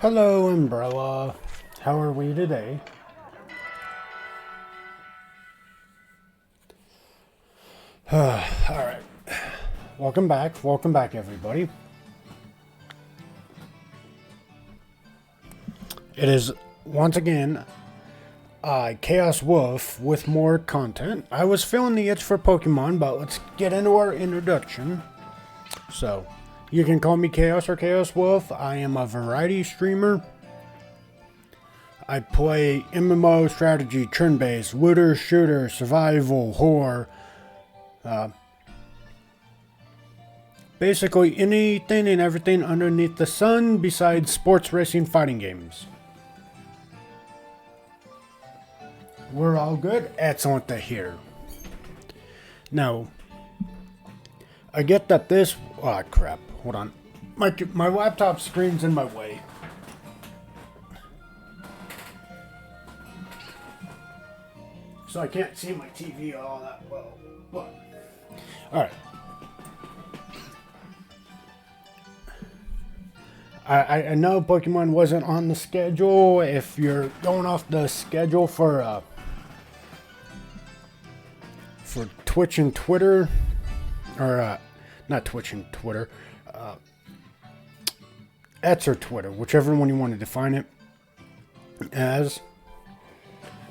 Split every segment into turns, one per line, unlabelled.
Hello, Umbrella. How are we today? Alright. Welcome back. Welcome back, everybody. It is, once again, Chaos Wolf with more content. I was feeling the itch for Pokemon, but let's get into our introduction. So, you can call me Chaos or Chaos Wolf. I am a variety streamer. I play MMO, strategy, turn-based, looter, shooter, survival, horror. Basically anything and everything underneath the sun besides sports racing fighting games. We're all good? Excellent to hear. Now, I get that this... Oh, crap. Hold on. My laptop screen's in my way. So I can't see my TV all that well. But, alright. I know Pokemon wasn't on the schedule. If you're going off the schedule for Twitch and Twitter, or not Twitch and Twitter, X or Twitter, whichever one you want to define it as.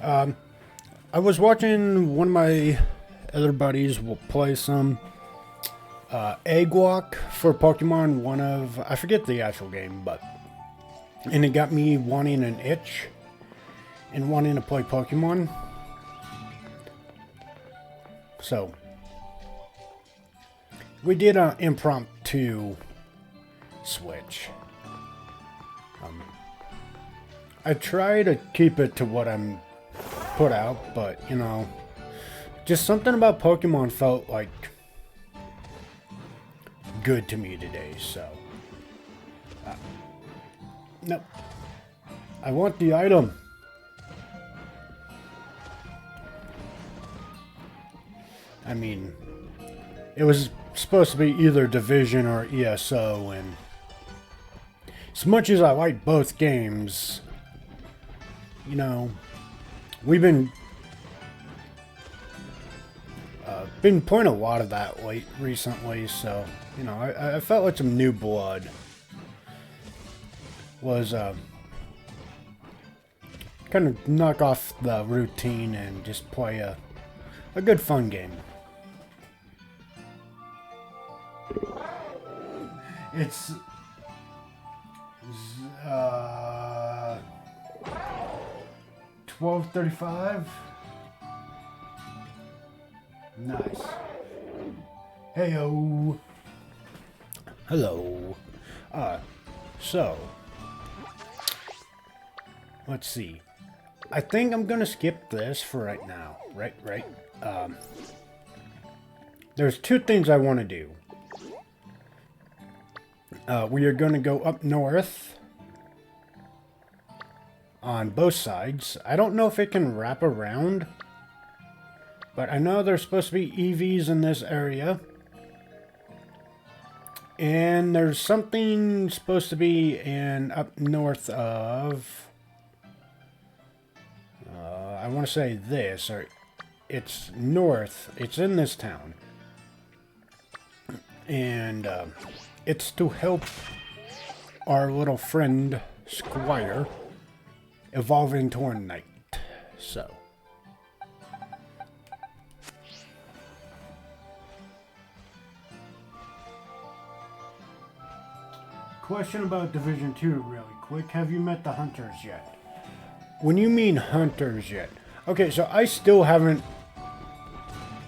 I was watching one of my other buddies will play some Egg Walk for Pokemon, I forget the actual game, and it got me wanting an itch and wanting to play Pokemon. So, we did an impromptu switch. I try to keep it to what I'm put out, but, you know, just something about Pokemon felt like good to me today, so. Nope. I want the item. I mean, it was supposed to be either Division or ESO, and as much as I like both games, you know, we've been playing a lot of that recently, so, you know, I felt like some new blood was kind of knock off the routine and just play a good fun game. It's 12:35. Nice. Heyo. Hello. So let's see. I think I'm gonna skip this for right now. Right. There's two things I want to do. We are going to go up north on both sides. I don't know if it can wrap around, but I know there's supposed to be EVs in this area. And there's something supposed to be up north of... I want to say this, or it's north. It's in this town. And it's to help our little friend, Squire, evolve into a knight. So. Question about Division 2 really quick. Have you met the hunters yet? When you mean hunters yet? Okay, so I still haven't...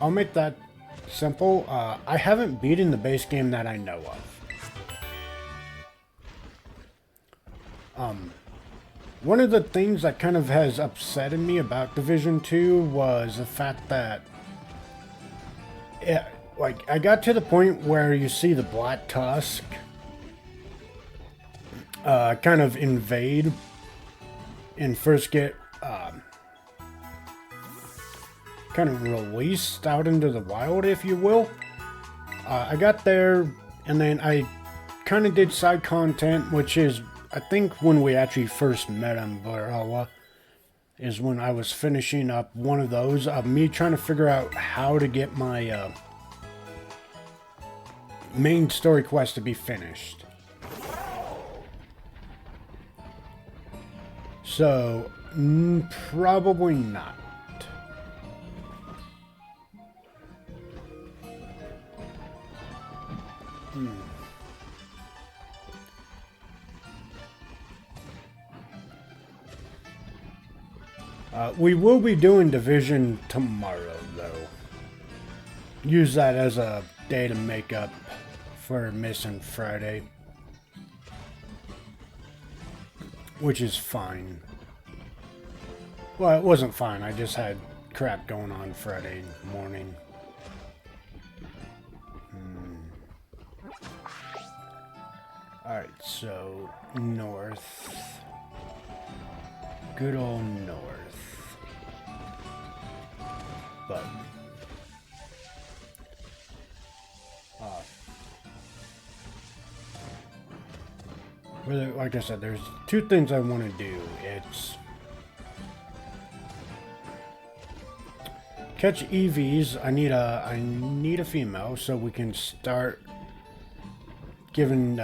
I'll make that simple. I haven't beaten the base game that I know of. One of the things that kind of has upsetted me about Division 2 was the fact that I got to the point where you see the Black Tusk kind of invade and first get kind of released out into the wild, if you will. I got there, and then I kind of did side content, which is I think when we actually first met Umbrella is when I was finishing up one of those of me trying to figure out how to get my main story quest to be finished. So, probably not. We will be doing Division tomorrow, though. Use that as a day to make up for missing Friday. Which is fine. Well, it wasn't fine. I just had crap going on Friday morning. Alright, so north. Good old north. But like I said, there's two things I want to do. It's catch EVs. I need a female so we can start giving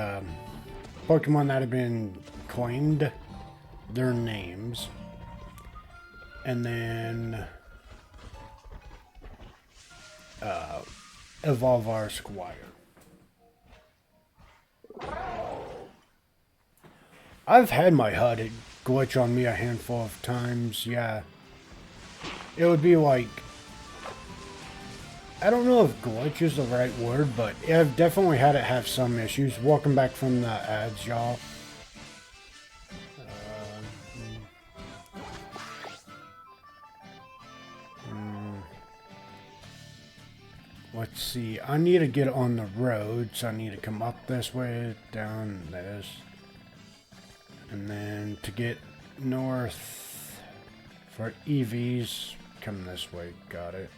Pokemon that have been claimed their names, and then evolve our Squire. I've had my HUD glitch on me a handful of times, yeah. It would be like, I don't know if glitch is the right word, but I've definitely had it have some issues. Welcome back from the ads, y'all. Let's see, I need to get on the road, so I need to come up this way, down this. And then to get north for EVs, come this way, got it.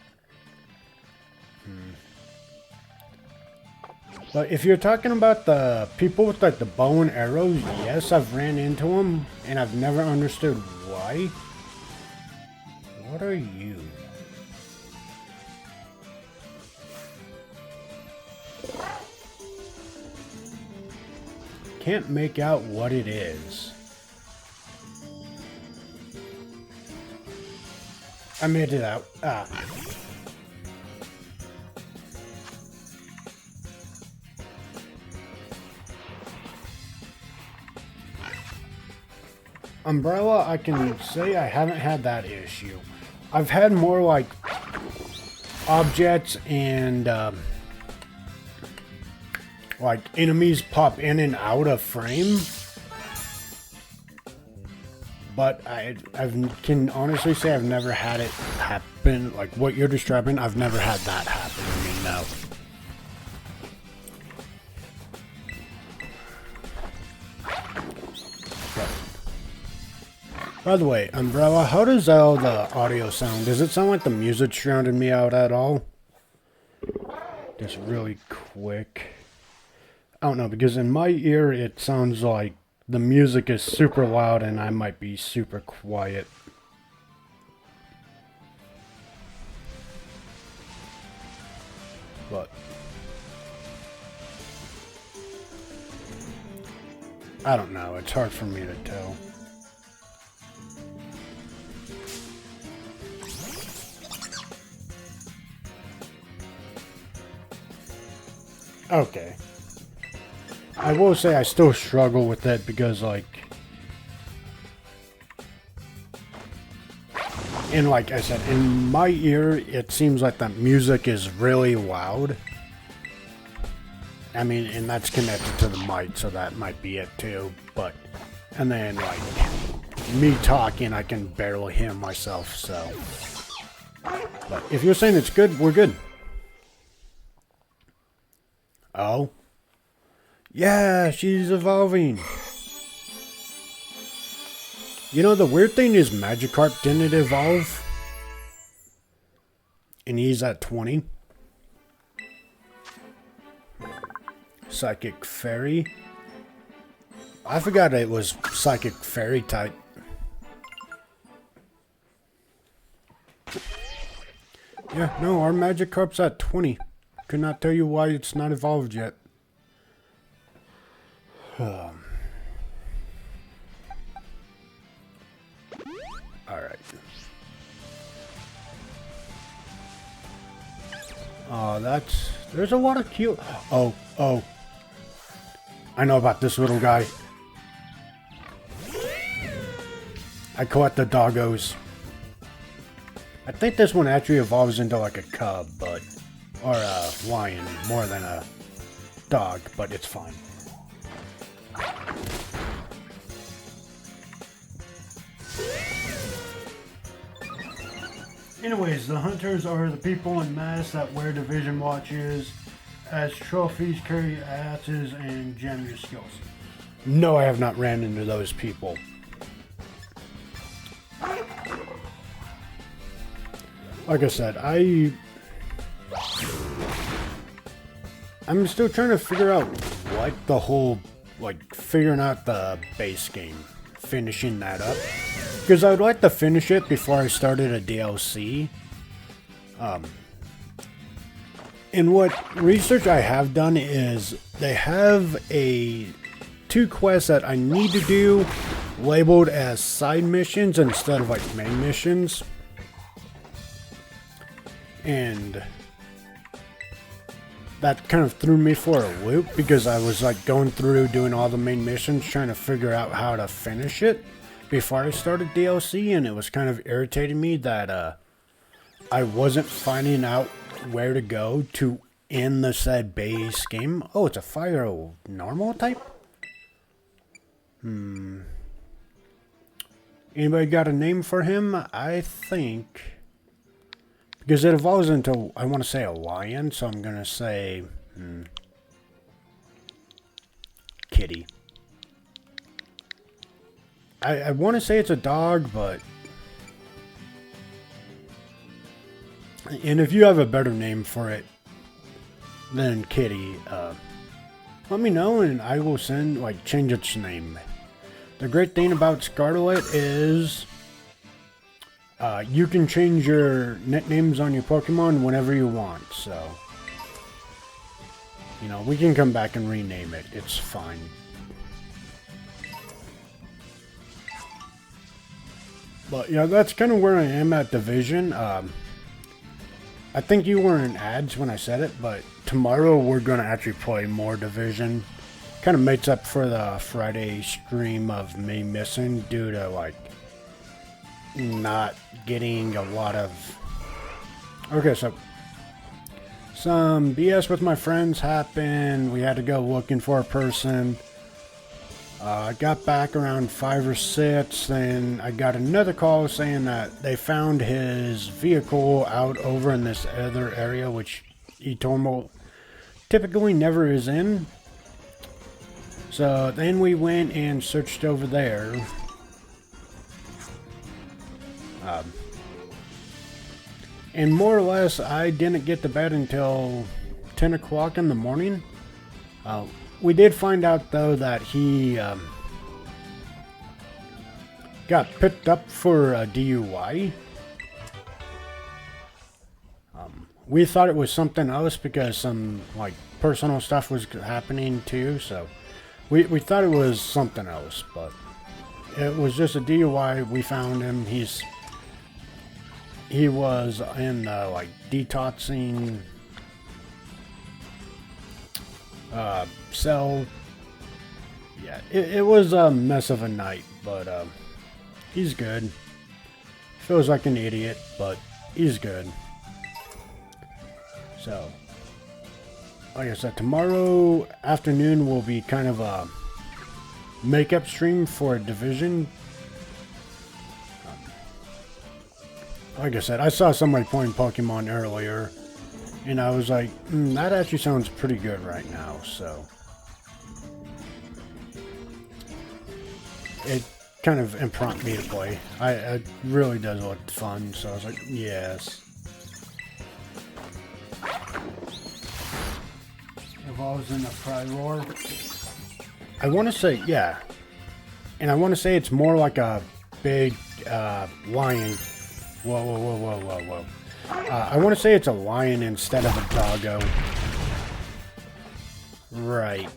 But if you're talking about the people with like the bow and arrows, yes, I've ran into them, and I've never understood why. What are you? Can't make out what it is. I made it out. Umbrella, I can say I haven't had that issue. I've had more like objects and like enemies pop in and out of frame, but I can honestly say I've never had it happen. Like what you're describing, I've never had that happen to me. No. By the way, Umbrella, how does all the audio sound? Does it sound like the music drowning me out at all? Just really quick. I don't know, because in my ear it sounds like the music is super loud and I might be super quiet. But I don't know, it's hard for me to tell. Okay. I will say I still struggle with it because, like, and like I said, in my ear, it seems like the music is really loud. I mean, and that's connected to the mic, so that might be it too. But, and then, like, me talking, I can barely hear myself, so. But if you're saying it's good, we're good. Oh? Yeah, she's evolving. You know, the weird thing is Magikarp didn't evolve. And he's at 20. Psychic Fairy. I forgot it was Psychic Fairy type. Yeah, no, our Magikarp's at 20. Could not tell you why it's not evolved yet. Alright. There's a lot of cute... Oh. I know about this little guy. I caught the doggos. I think this one actually evolves into like a cub, but... Or a lion, more than a dog, but it's fine. Anyways, the hunters are the people in masks that wear division watches as trophies, carry axes, and gem your skills. No, I have not ran into those people. Like I said, I'm still trying to figure out what the whole, like, figuring out the base game, finishing that up. Because I would like to finish it before I started a DLC. And what research I have done is they have two quests that I need to do labeled as side missions instead of like main missions. And that kind of threw me for a loop because I was like going through doing all the main missions trying to figure out how to finish it before I started DLC, and it was kind of irritating me that I wasn't finding out where to go to end the said base game. Oh, it's a fire normal type? Anybody got a name for him? I think... Because it evolves into, I want to say a lion, so I'm going to say... Kitty. I want to say it's a dog, but... And if you have a better name for it than Kitty, let me know and I will change its name. The great thing about Scarlet is... you can change your nicknames on your Pokemon whenever you want, so... You know, we can come back and rename it. It's fine. But, yeah, that's kind of where I am at Division. I think you were in ads when I said it, but tomorrow we're going to actually play more Division. Kind of makes up for the Friday stream of me missing due to, like, not getting a lot of... Okay, so some BS with my friends happened. We had to go looking for a person. I got back around 5 or 6, then I got another call saying that they found his vehicle out over in this other area, which Etormal typically never is in. So then we went and searched over there. And more or less, I didn't get to bed until 10 o'clock in the morning. We did find out, though, that he got picked up for a DUI. We thought it was something else because some, like, personal stuff was happening, too. So we thought it was something else, but it was just a DUI. We found him. He was in, like, detoxing... cell. Yeah, it was a mess of a night, but he's good. Feels like an idiot, but he's good. So, like I said, tomorrow afternoon will be kind of a makeup stream for Division. Like I said, I saw somebody playing Pokemon earlier, and I was like, that actually sounds pretty good right now, so... It kind of impromptu me to play. It really does look fun, so I was like, yes. Evolves in the Prior. I want to say, yeah. And I want to say it's more like a big lion. Whoa, whoa, whoa, whoa, whoa, whoa. I want to say it's a lion instead of a doggo. Right.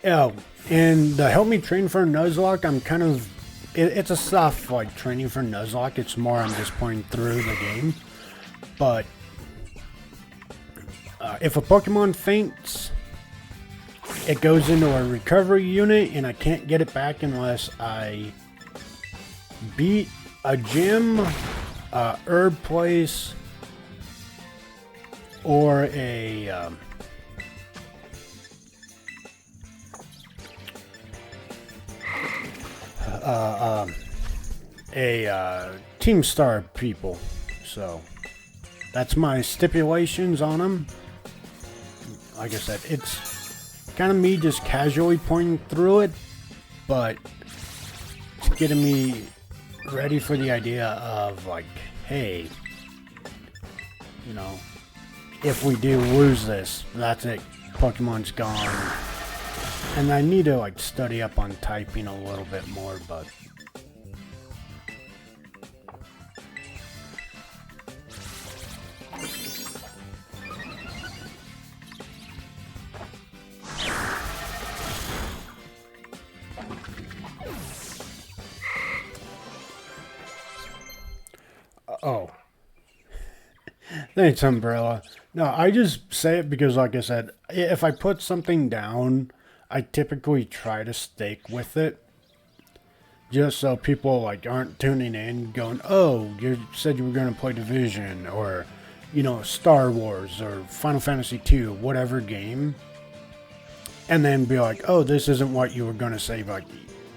Oh, and the help me train for Nuzlocke, I'm kind of... It's a soft, like, training for Nuzlocke. It's more I'm just playing through the game. But if a Pokemon faints, it goes into a recovery unit, and I can't get it back unless I beat a gym, herb place, or a Team Star people. So that's my stipulations on them. Like I said, it's kind of me just casually pointing through it, but it's getting me ready for the idea of, like, hey, you know, if we do lose this, that's it, Pokemon's gone. And I need to, like, study up on typing a little bit more, but oh. Thanks, Umbrella. No, I just say it because, like I said, if I put something down, I typically try to stick with it. Just so people, like, aren't tuning in going, oh, you said you were going to play Division, or, you know, Star Wars, or Final Fantasy II, whatever game. And then be like, oh, this isn't what you were going to say. Like,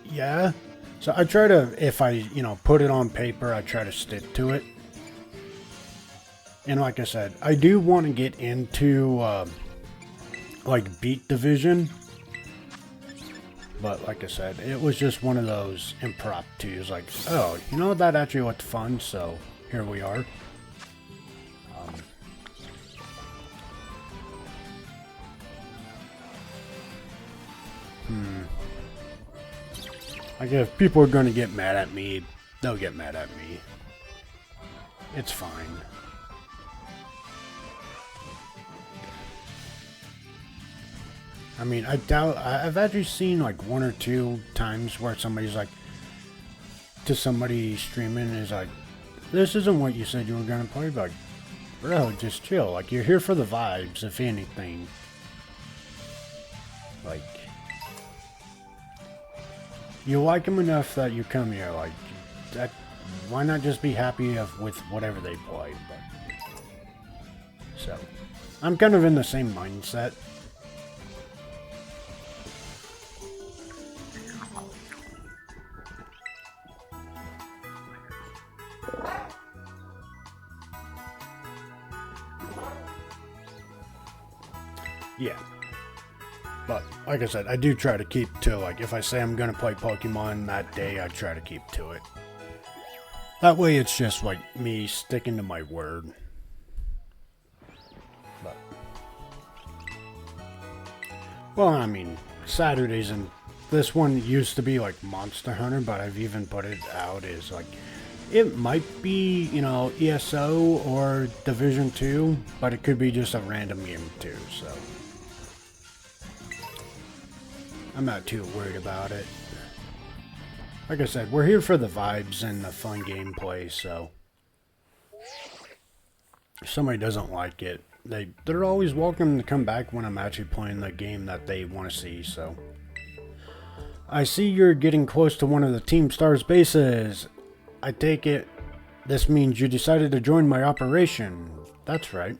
yeah. So I try to, if I, you know, put it on paper, I try to stick to it. And like I said, I do want to get into, like, beat Division. But like I said, it was just one of those impromptus, like, oh, you know, that actually looked fun, so here we are. Like, if people are going to get mad at me, they'll get mad at me. It's fine. I mean, I doubt... I've actually seen, like, one or two times where somebody's like... to somebody streaming is like, this isn't what you said you were going to play. Like, bro, just chill. Like, you're here for the vibes, if anything. Like... you like them enough that you come here, like, that, why not just be happy with whatever they play? But, so, I'm kind of in the same mindset. Yeah. But, like I said, I do try to keep to, like, if I say I'm going to play Pokemon that day, I try to keep to it. That way it's just, like, me sticking to my word. But, well, I mean, Saturdays, and this one used to be, like, Monster Hunter, but I've even put it out as, like, it might be, you know, ESO or Division 2, but it could be just a random game too, so... I'm not too worried about it. Like I said, we're here for the vibes and the fun gameplay, so... if somebody doesn't like it, they're always welcome to come back when I'm actually playing the game that they want to see, so... I see you're getting close to one of the Team Star's bases. I take it this means you decided to join my operation. That's right.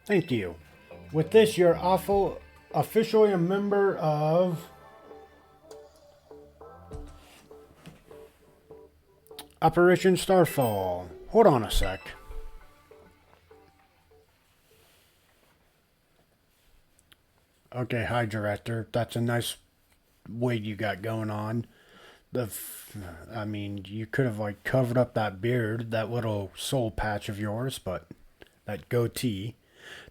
Thank you. With this, you're officially a member of Operation Starfall. Hold on a sec. Okay, hi, Director. That's a nice wig you got going on. I mean, you could have like covered up that beard, that little soul patch of yours, but that goatee.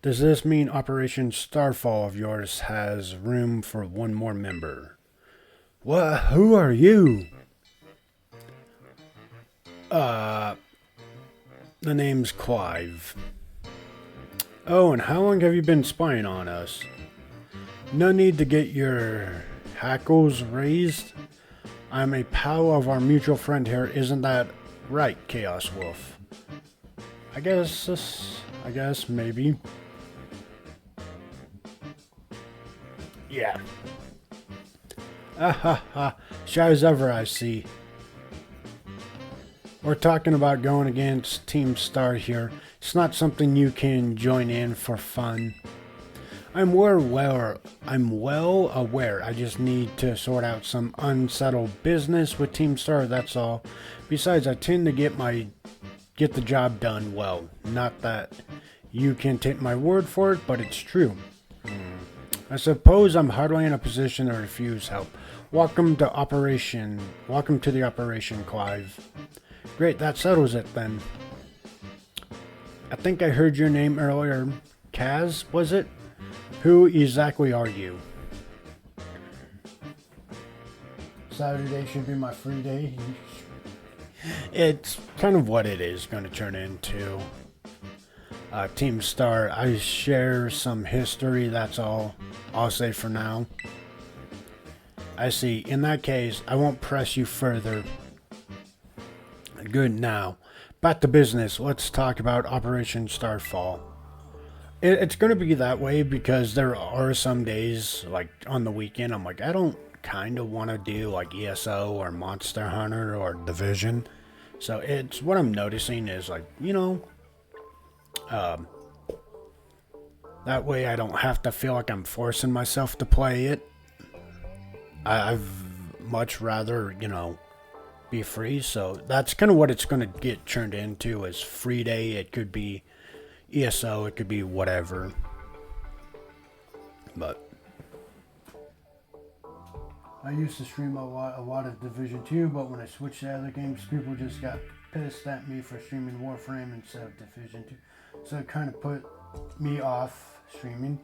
Does this mean Operation Starfall of yours has room for one more member? What? Who are you? The name's Clive. Oh, and how long have you been spying on us? No need to get your hackles raised. I'm a pal of our mutual friend here, isn't that right, Chaos Wolf? I guess, maybe. Yeah. Ah ha ha, shy as ever, I see. We're talking about going against Team Star here. It's not something you can join in for fun. I'm well aware. I just need to sort out some unsettled business with Team Star, that's all. Besides, I tend to get the job done well. Not that you can take my word for it, but it's true. I suppose I'm hardly in a position to refuse help. Welcome to the operation, Clive. Great, that settles it then. I think I heard your name earlier. Kaz, was it? Who exactly are you? Saturday should be my free day. It's kind of what it is going to turn into. Team Star, I share some history, that's all I'll say for now. I see. In that case, I won't press you further. Good, now. Back to business. Let's talk about Operation Starfall. It's going to be that way because there are some days, like on the weekend, I'm like, I don't kind of want to do like ESO or Monster Hunter or Division. So it's what I'm noticing is like, that way I don't have to feel like I'm forcing myself to play it. I've much rather, be free. So that's kind of what it's going to get turned into is free day. It could be ESO, it could be whatever. But I used to stream a lot of Division 2, but when I switched to other games, people just got pissed at me for streaming Warframe instead of Division 2. So it kind of put me off streaming.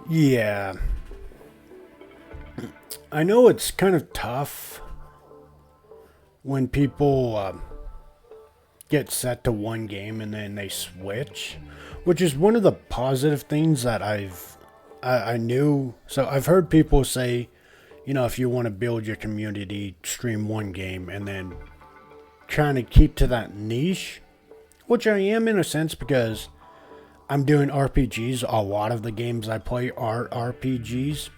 Yeah. I know it's kind of tough when people get set to one game and then they switch, which is one of the positive things that I knew. So I've heard people say, if you want to build your community, stream one game and then trying to keep to that niche, which I am in a sense because I'm doing RPGs. A lot of the games I play are RPGs.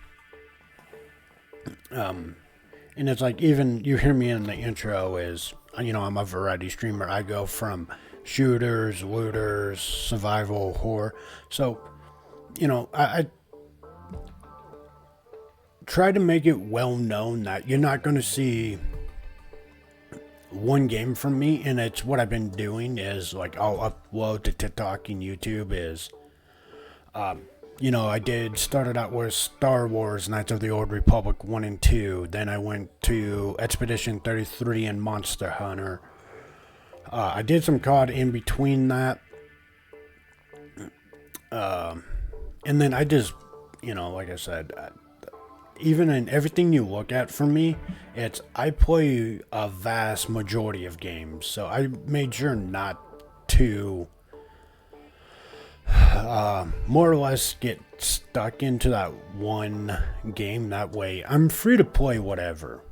And it's like, even you hear me in the intro is, I'm a variety streamer. I go from shooters, looters, survival, horror. So, I try to make it well known that you're not going to see one game from me. And it's what I've been doing is like, I'll upload to TikTok and YouTube is, I started out with Star Wars Knights of the Old Republic 1 and 2. Then I went to Expedition 33 and Monster Hunter. I did some COD in between that. And then I just, like I said, even in everything you look at from me, I play a vast majority of games. So I made sure not to more or less get stuck into that one game. That way I'm free to play whatever.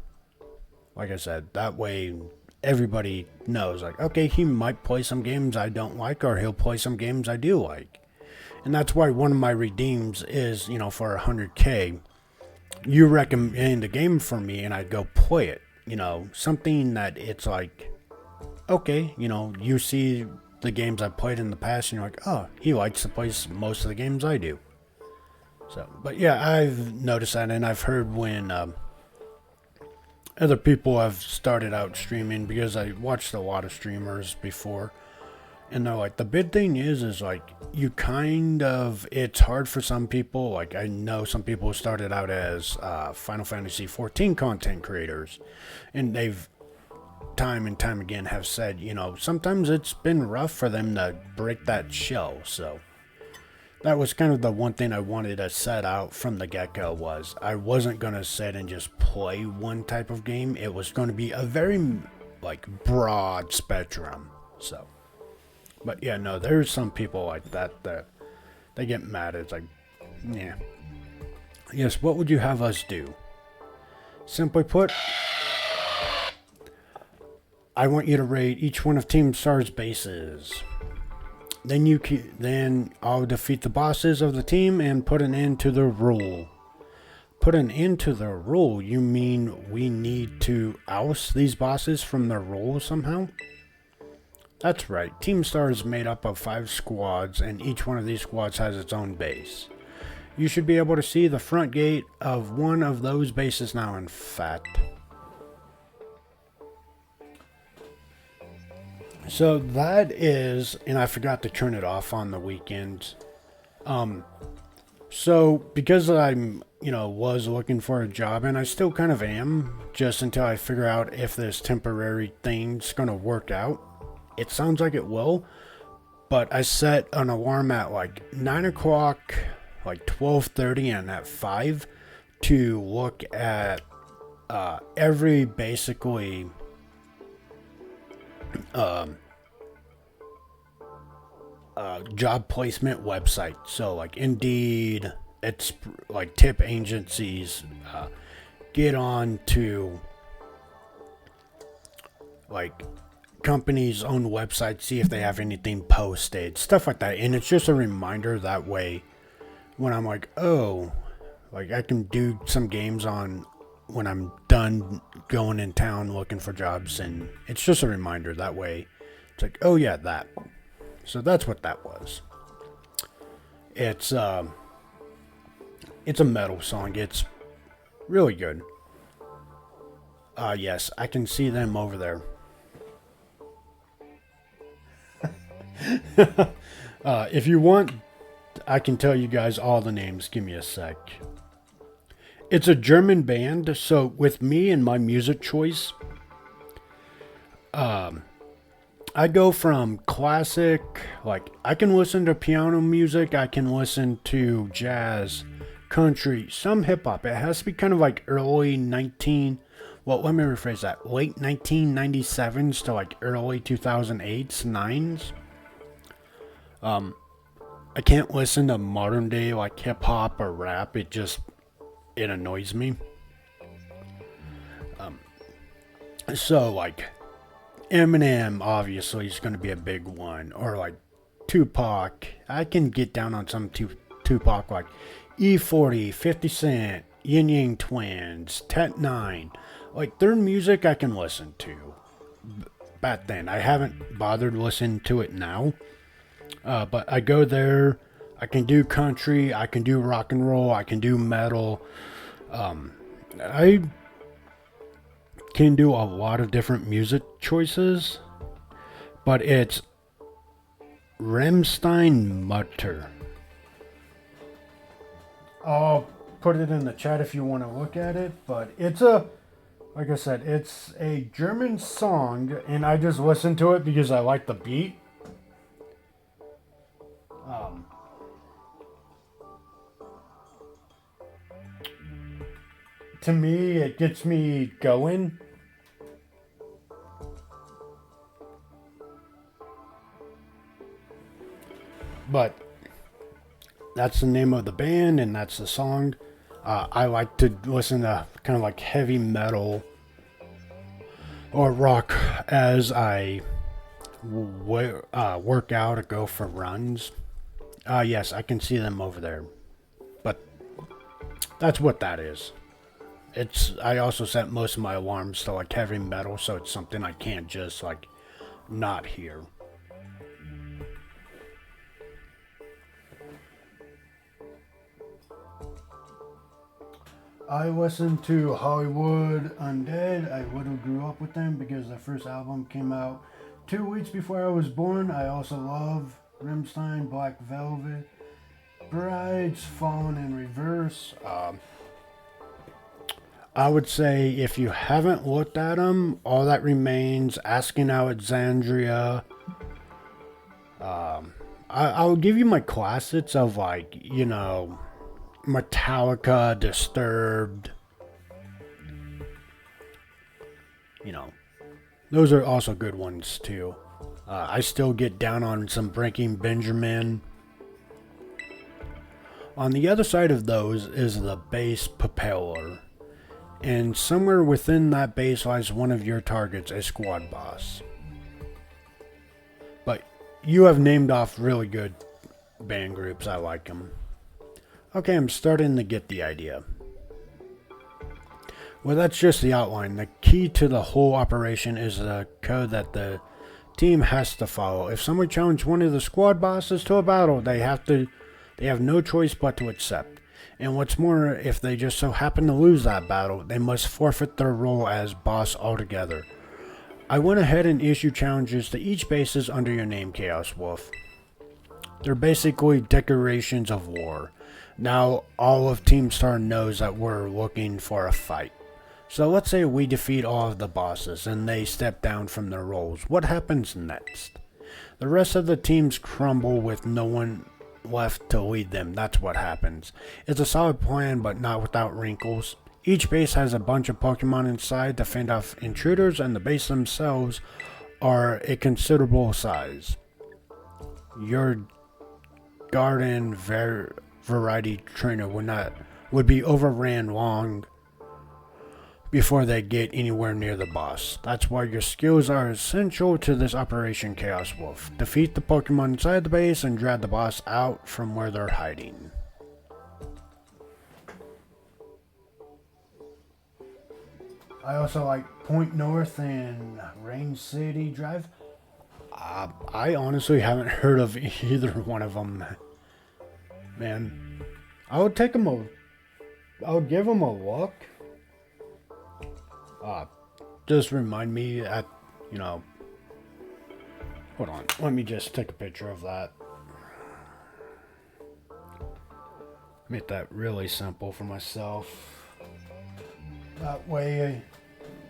Like I said, that way everybody knows, like, okay, he might play some games I don't like, or he'll play some games I do like. And that's why one of my redeems is, for 100K, you recommend a game for me and I go play it. Something that it's like, okay, you see the games I've played in the past and you're like, oh, he likes to play most of the games I do. So, but yeah, I've noticed that, and I've heard when other people have started out streaming, because I watched a lot of streamers before, And they're like, the big thing is like, you kind of, it's hard for some people. Like, I know some people started out as Final Fantasy 14 content creators, and they've time and time again have said, sometimes it's been rough for them to break that shell. So that was kind of the one thing I wanted to set out from the get-go. Was I wasn't going to sit and just play one type of game. It was going to be a very like broad spectrum. So, but yeah, no, there's some people like that they get mad. It's like, yeah, yes, what would you have us do? Simply put, I want you to raid each one of Team Star's bases. Then I'll defeat the bosses of the team and put an end to the rule. Put an end to the rule? You mean we need to oust these bosses from their role somehow? That's right. Team Star is made up of 5 squads, and each one of these squads has its own base. You should be able to see the front gate of one of those bases now, in fact. So that is, and I forgot to turn it off on the weekends. So because I'm, was looking for a job, and I still kind of am, just until I figure out if this temporary thing's going to work out. It sounds like it will, but I set an alarm at like 9 o'clock, like 12:30, and at 5 to look at every basically job placement website. So like Indeed, it's like tip agencies, get on to like companies' own websites, see if they have anything posted, stuff like that. And it's just a reminder that way when I'm like, oh, like I can do some games on when I'm done going in town looking for jobs, and it's just a reminder that way. It's like, oh yeah, that. So that's what that was. It's a metal song. It's really good. Yes, I can see them over there. If you want, I can tell you guys all the names. Give me a sec. It's a German band, so with me and my music choice, I go from classic, like I can listen to piano music, I can listen to jazz, country, some hip hop. It has to be kind of like early 19, well, let me rephrase that, late 1997s to like early 2008s, 9s. I can't listen to modern day like hip hop or rap. It annoys me. So like Eminem obviously is going to be a big one, or like Tupac. I can get down on some Tupac, like E40, 50 Cent, Yin Yang Twins, Tet 9. Like their music I can listen to. Back then, I haven't bothered listening to it now. But I go there, I can do country, I can do rock and roll, I can do metal. I can do a lot of different music choices, but it's Rammstein Mutter. I'll put it in the chat if you want to look at it, but like I said, it's a German song, and I just listen to it because I like the beat. To me, it gets me going. But that's the name of the band, and that's the song. I like to listen to kind of like heavy metal or rock as I work out or go for runs. Yes, I can see them over there. But that's what that is. I also set most of my alarms to like heavy metal, so it's something I can't just like not hear. I listened to Hollywood Undead. I would have grew up with them because their first album came out 2 weeks before I was born. I also love Rammstein, Black Velvet, Brides, Fallen in Reverse. I would say if you haven't looked at them, All That Remains, Asking Alexandria. I'll give you my classics of, like, you know, Metallica, Disturbed. You know, those are also good ones too. I still get down on some Breaking Benjamin. On the other side of those is the bass propeller. And somewhere within that base lies one of your targets, a squad boss. But you have named off really good band groups. I like them. Okay, I'm starting to get the idea. Well, that's just the outline. The key to the whole operation is the code that the team has to follow. If someone challenges one of the squad bosses to a battle, they have no choice but to accept. And what's more, if they just so happen to lose that battle, they must forfeit their role as boss altogether. I went ahead and issued challenges to each bases under your name, Chaos Wolf. They're basically declarations of war. Now, all of Team Star knows that we're looking for a fight. So let's say we defeat all of the bosses and they step down from their roles. What happens next? The rest of the teams crumble with no one left to lead them. That's what happens. It's a solid plan, but not without wrinkles. Each base has a bunch of Pokemon inside to fend off intruders, and the base themselves are a considerable size. Your garden variety trainer would be overran long before they get anywhere near the boss. That's why your skills are essential to this Operation Chaos Wolf. Defeat the Pokemon inside the base and drag the boss out from where they're hiding. I also like Point North and Rain City Drive. I honestly haven't heard of either one of them. Man, I would give them a look. Just remind me hold on, let me just take a picture of that. Make that really simple for myself. That way,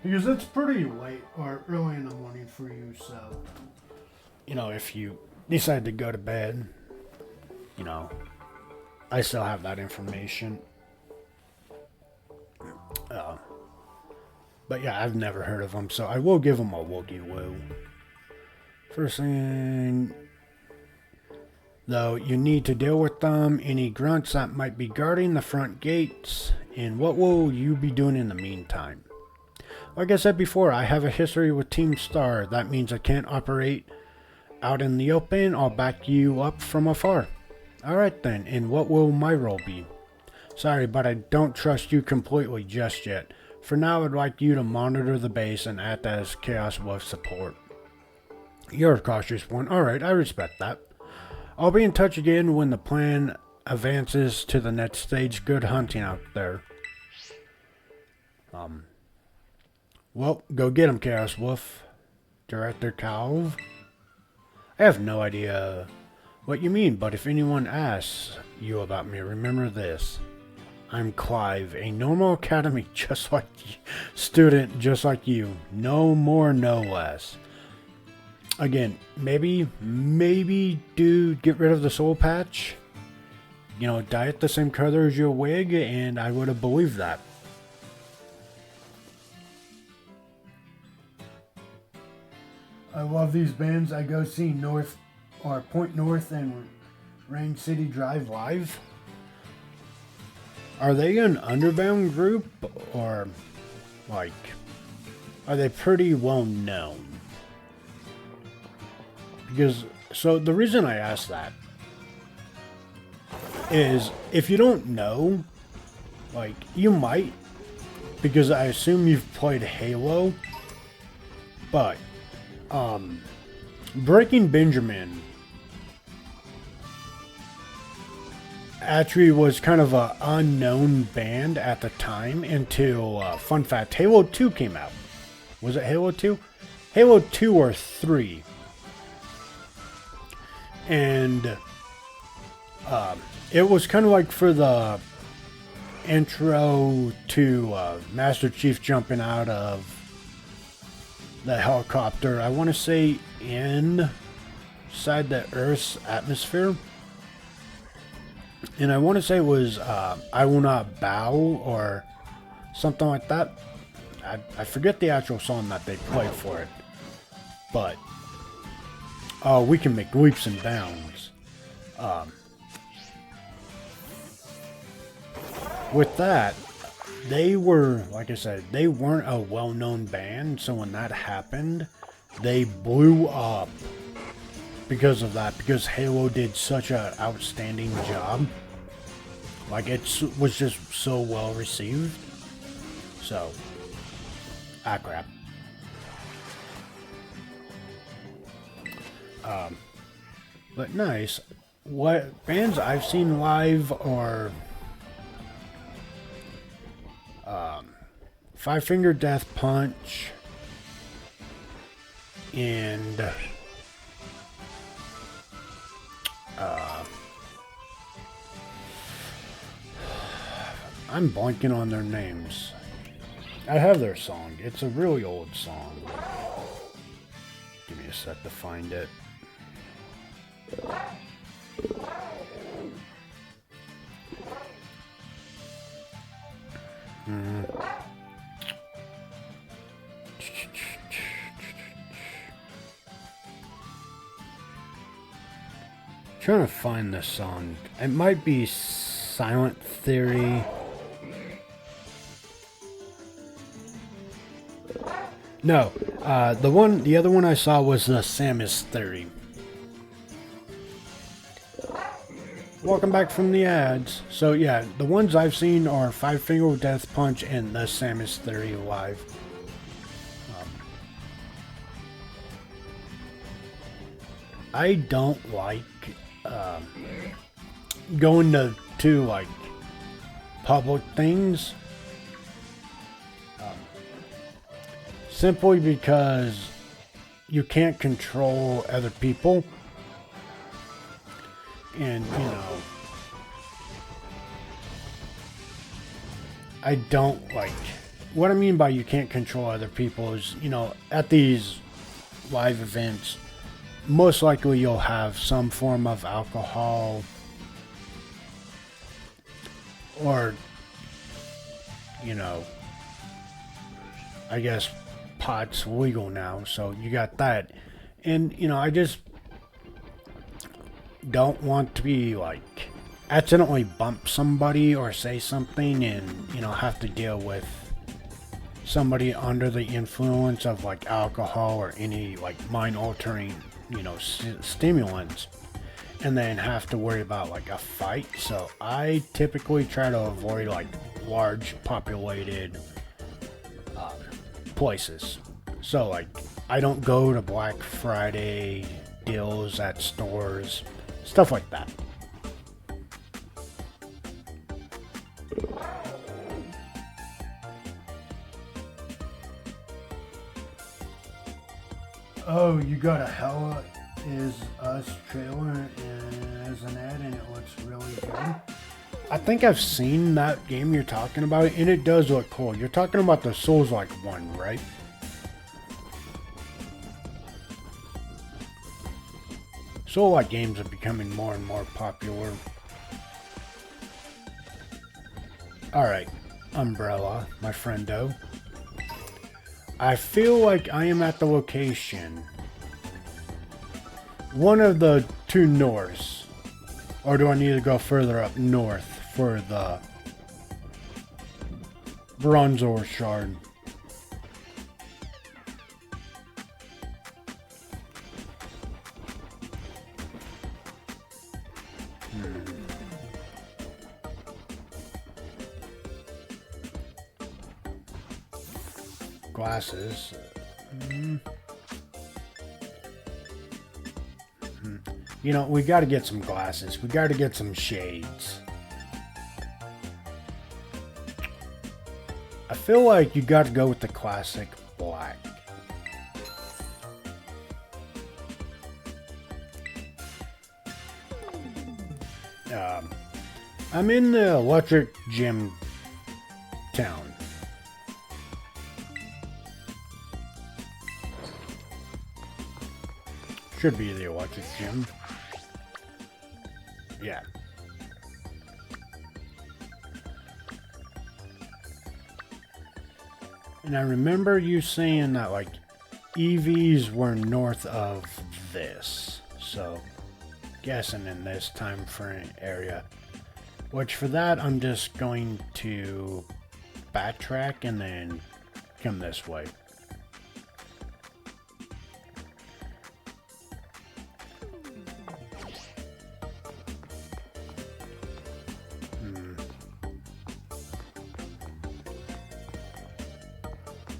because it's pretty late or early in the morning for you, so, if you decide to go to bed, I still have that information. But yeah, I've never heard of them, so I will give them a woogie-woo. First thing, though, you need to deal with them, any grunts that might be guarding the front gates, and what will you be doing in the meantime? Like I said before, I have a history with Team Star. That means I can't operate out in the open. I'll back you up from afar. Alright then, and what will my role be? Sorry, but I don't trust you completely just yet. For now, I'd like you to monitor the base and act as Chaos Wolf support. You're a cautious one. Alright, I respect that. I'll be in touch again when the plan advances to the next stage. Good hunting out there. Well, go get him, Chaos Wolf. Director Calv. I have no idea what you mean, but if anyone asks you about me, remember this. I'm Clive, a normal academy student just like you. No more, no less. Again, maybe, dude, get rid of the soul patch. Dye it the same color as your wig, and I would have believed that. I love these bands. I go see Point North and Rain City Drive live. Are they an underground group, or, are they pretty well known? So the reason I ask that is, if you don't know, you might, because I assume you've played Halo, but, Breaking Benjamin actually was kind of an unknown band at the time until, fun fact, Halo 2 came out. Was it Halo 2? Halo 2 or 3. And it was kind of like for the intro to Master Chief jumping out of the helicopter. I want to say inside the Earth's atmosphere. And I want to say it was I Will Not Bow or something like that. I forget the actual song that they played for it. But we can make leaps and bounds. With that, they were, like I said, they weren't a well-known band. So when that happened, they blew up because of that. Because Halo did such an outstanding job. Like, it was just so well received. So, crap. But nice. What bands I've seen live are Five Finger Death Punch and I'm blanking on their names. I have their song. It's a really old song. Give me a sec to find it. Trying to find this song. It might be Silent Theory. No, the other one I saw was the Samus Theory. Welcome back from the ads. So yeah, the ones I've seen are Five Finger Death Punch and the Samus Theory live. I don't like going to like public things. Simply because you can't control other people. And, you know, I don't like... What I mean by you can't control other people is, you know, at these live events, most likely you'll have some form of alcohol or, you know, I guess pot's legal now, so you got that. And, you know, I just don't want to be like accidentally bump somebody or say something and, you know, have to deal with somebody under the influence of like alcohol or any like mind altering, you know, stimulants, and then have to worry about like a fight. So I typically try to avoid like large populated places. So like I don't go to Black Friday deals at stores, stuff like that. Oh, you got a Hella Is Us trailer as an ad and it looks really good. I think I've seen that game you're talking about and it does look cool. You're talking about the Souls-like one, right? Soul-like games are becoming more and more popular. Alright, Umbrella, my friendo. I feel like I am at the location. One of the two norths. Or do I need to go further up north for the Bronzor Shard? Glasses. You know, we got to get some glasses. We got to get some shades. I feel like you got to go with the classic black. I'm in the Electric Gym town. Should be the Electric Gym. Yeah. And I remember you saying that, like, EVs were north of this. So, guessing in this time frame area. Which for that, I'm just going to backtrack and then come this way.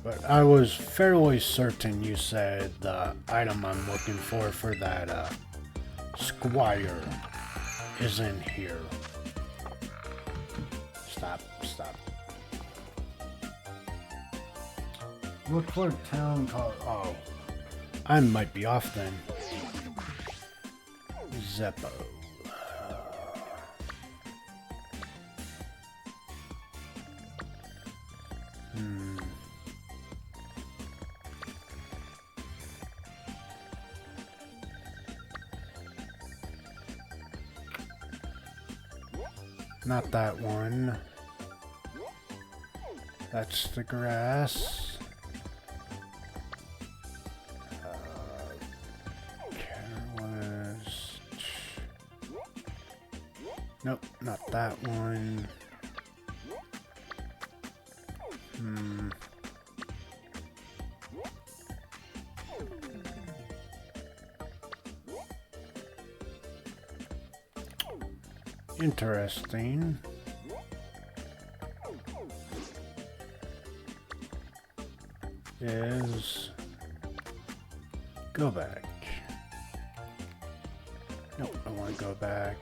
But I was fairly certain you said the item I'm looking for that Squire is in here. Stop. Look for a town called... Oh. I might be off then. Zeppo. Not that one. That's the grass. Careless. Nope, not that one. Interesting. Is go back. Nope, I want to go back.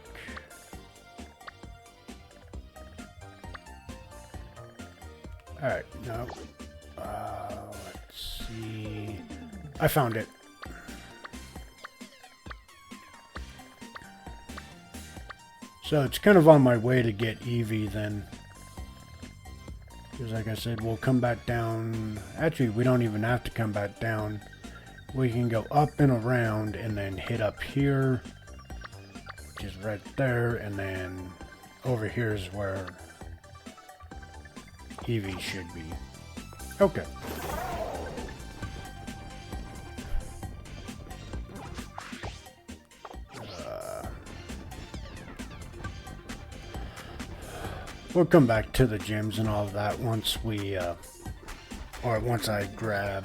Alright, no. Let's see. I found it. So it's kind of on my way to get Eevee then. Because like I said, we'll come back down. Actually, we don't even have to come back down. We can go up and around and then hit up here, which is right there, and then over here is where Eevee should be. Okay. We'll come back to the gyms and all of that once we, once I grab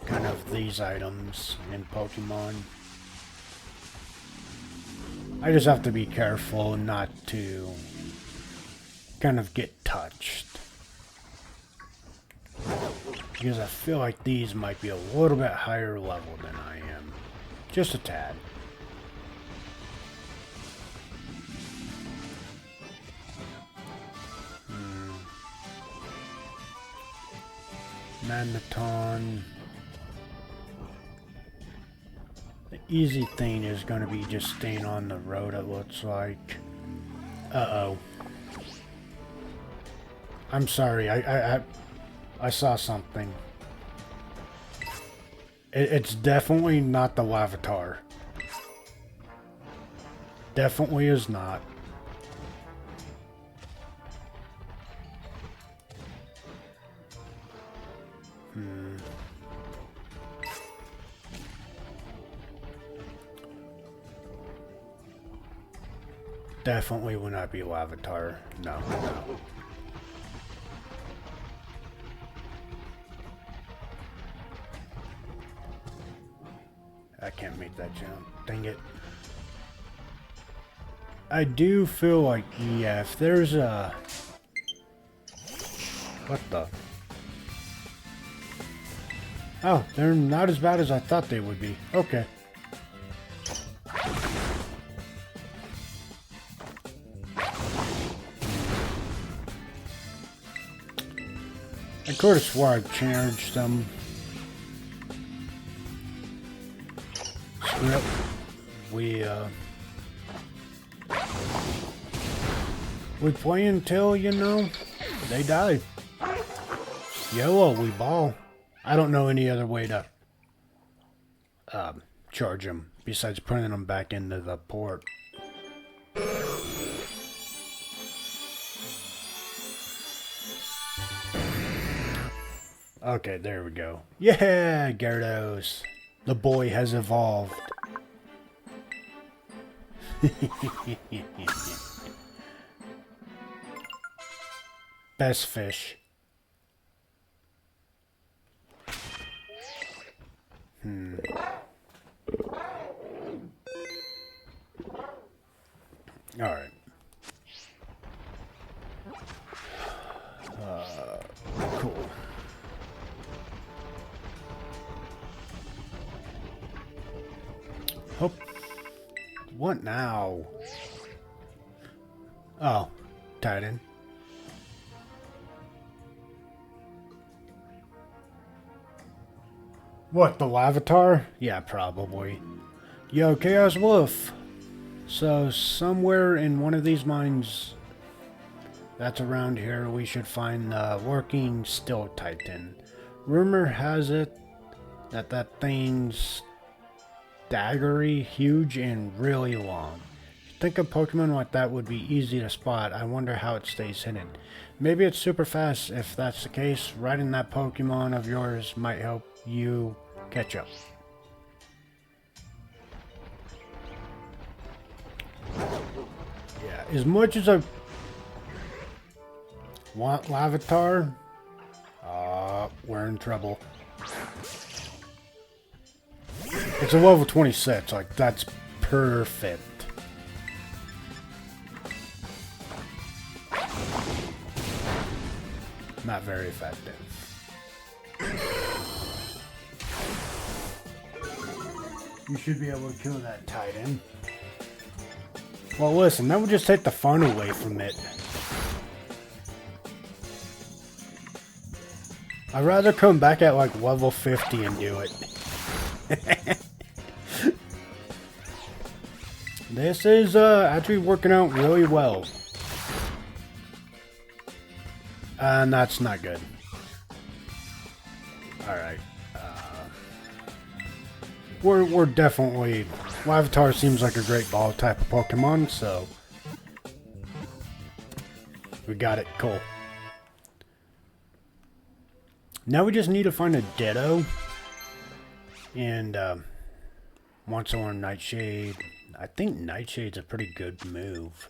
kind of these items in Pokemon. I just have to be careful not to kind of get touched. Because I feel like these might be a little bit higher level than I am. Just a tad. Magneton. The easy thing is going to be just staying on the road, it looks like. Uh-oh. I'm sorry, I saw something. It's definitely not the Lavatar. Definitely is not. Definitely will not be Lavatar. No. I can't make that jump. Dang it. I do feel like, yeah, if there's a... What the... Oh, they're not as bad as I thought they would be. Okay. I could have swore I changed them. Yep. We, We play until, you know, they die. YOLO, we ball. I don't know any other way to charge them besides putting them back into the port. Okay, there we go. Yeah, Gyarados. The boy has evolved. Best fish. Alright. Cool. Oh. What now? Oh. Titan. What, the Lavatar? Yeah, probably. Yo, Chaos Wolf. So, somewhere in one of these mines that's around here, we should find the working Steel Titan. Rumor has it that that thing's daggery, huge, and really long. Think a Pokemon like that would be easy to spot. I wonder how it stays hidden. Maybe it's super fast. If that's the case, riding that Pokemon of yours might help you catch up. Yeah, as much as I want Lavatar, we're in trouble. It's a level 26, like that's perfect. Not very effective. You should be able to kill that Titan. Well, listen, that would just take the fun away from it. I'd rather come back at like level 50 and do it. This is actually working out really well. And that's not good. Alright. We're definitely... Lavatar seems like a great ball type of Pokemon, so... We got it. Cool. Now we just need to find a Ditto. And, want some more Nightshade. I think Nightshade's a pretty good move.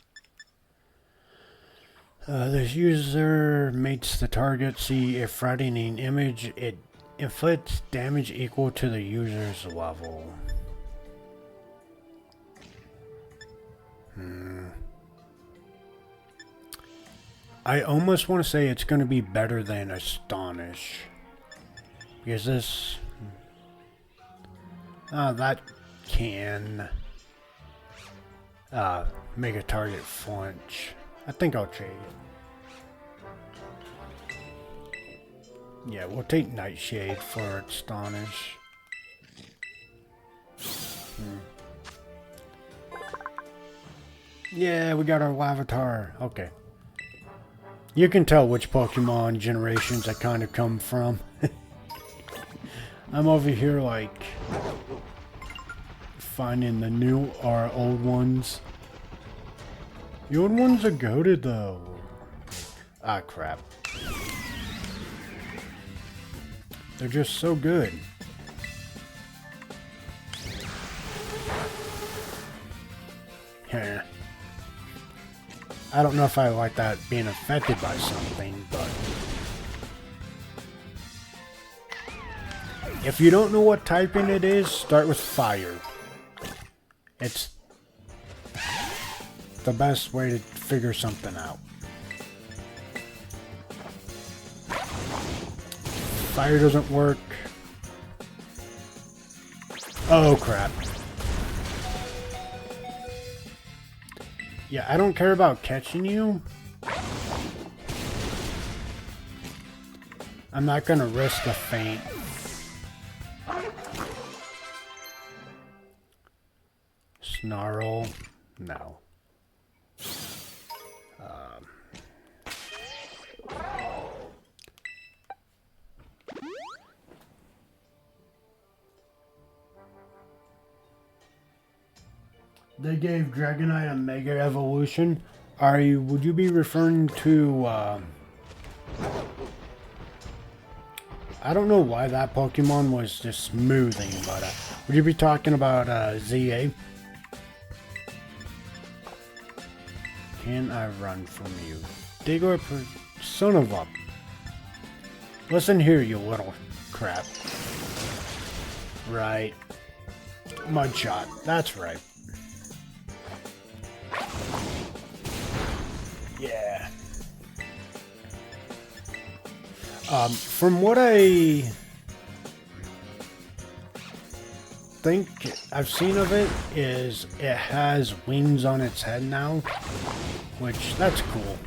This user mates the target. See if frightening image, it inflicts damage equal to the user's level. I almost want to say it's going to be better than Astonish. Because this... that can... make a target flinch. I think I'll trade. Yeah, we'll take Nightshade for Astonish. Yeah, we got our Lavatar. Okay. You can tell which Pokemon generations I kind of come from. I'm over here like finding the new or old ones. The old ones are goated though. Ah, crap. They're just so good. Yeah. I don't know if I like that being affected by something, but... If you don't know what typing it is, start with fire. It's the best way to figure something out. Fire doesn't work. Oh, crap. Yeah, I don't care about catching you. I'm not gonna risk a feint. Snarl? No. they gave Dragonite a Mega Evolution. Would you be referring to, I don't know why that Pokemon was just smoothing, but, would you be talking about, ZA? Can I run from you? Digor, son of a... Listen here, you little crap. Right. Mudshot. That's right. Yeah. From what I think I've seen of it, is it has wings on its head now, which, that's cool.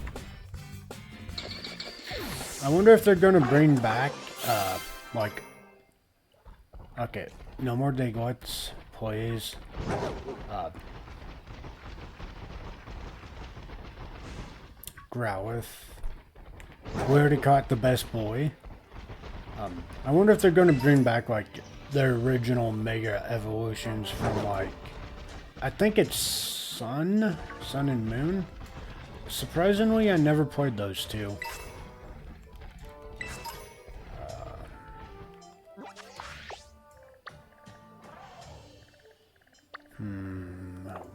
I wonder if they're gonna bring back, like... Okay, no more Digletts, please. Growlithe. We already caught the best boy. I wonder if they're gonna bring back, like, their original Mega Evolutions from, like... I think it's Sun and Moon? Surprisingly, I never played those two.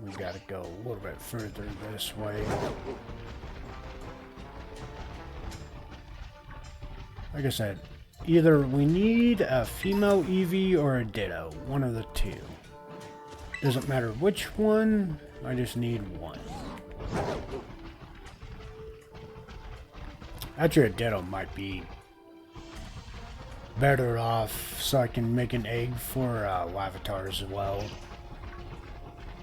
We gotta go a little bit further this way. Like I said, either we need a female Eevee or a Ditto. One of the two. Doesn't matter which one, I just need one. Actually, a Ditto might be better off, so I can make an egg for Larvitar as well.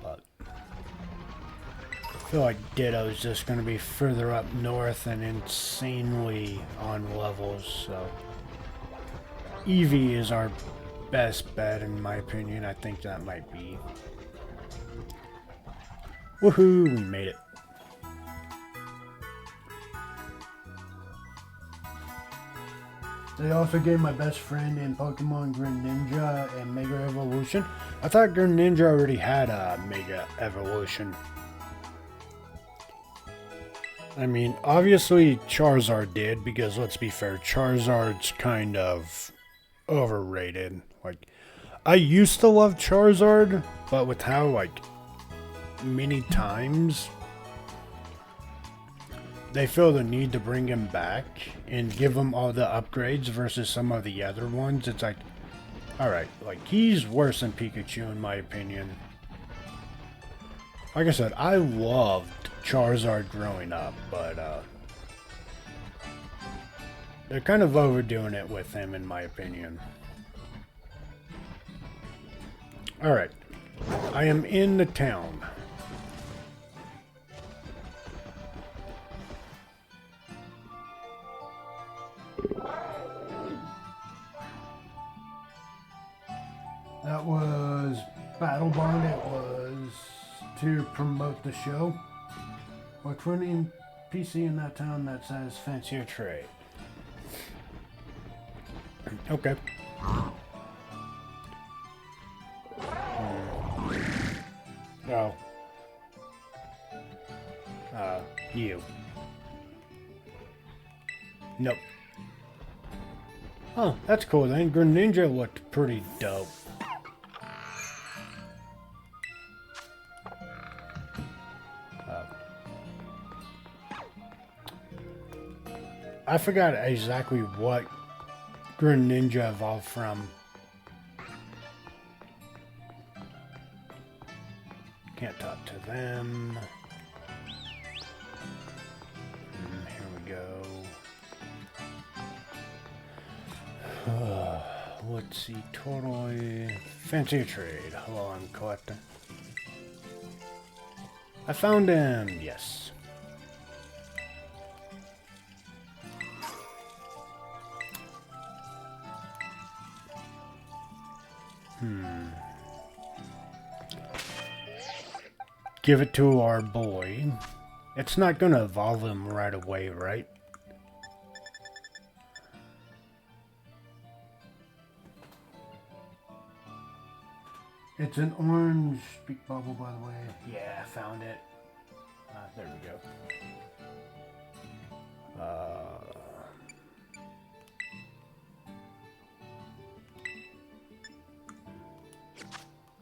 But I feel like Ditto's just going to be further up north and insanely on levels, so Eevee is our best bet in my opinion. I think that might be. Woohoo, we made it. They also gave my best friend in Pokemon Greninja a Mega Evolution. I thought Greninja already had a Mega Evolution. I mean, obviously Charizard did, because let's be fair, Charizard's kind of overrated. Like, I used to love Charizard, but with how, like, many times they feel the need to bring him back and give him all the upgrades versus some of the other ones, it's like, alright, like, he's worse than Pikachu in my opinion. Like I said, I loved Charizard growing up, but they're kind of overdoing it with him in my opinion. Alright, I am in the town. That was Battle Bond. It was to promote the show. Which one in PC in that town that says fancier trade? Okay. Oh. You. Nope. Oh, that's cool then. Greninja looked pretty dope. I forgot exactly what Greninja evolved from. Can't talk to them. Here we go. Let's see, totally fancy trade. Hello, I'm collecting. I found him, yes. Give it to our boy. It's not gonna evolve him right away, right? It's an orange speak bubble, by the way. Yeah, I found it. There we go.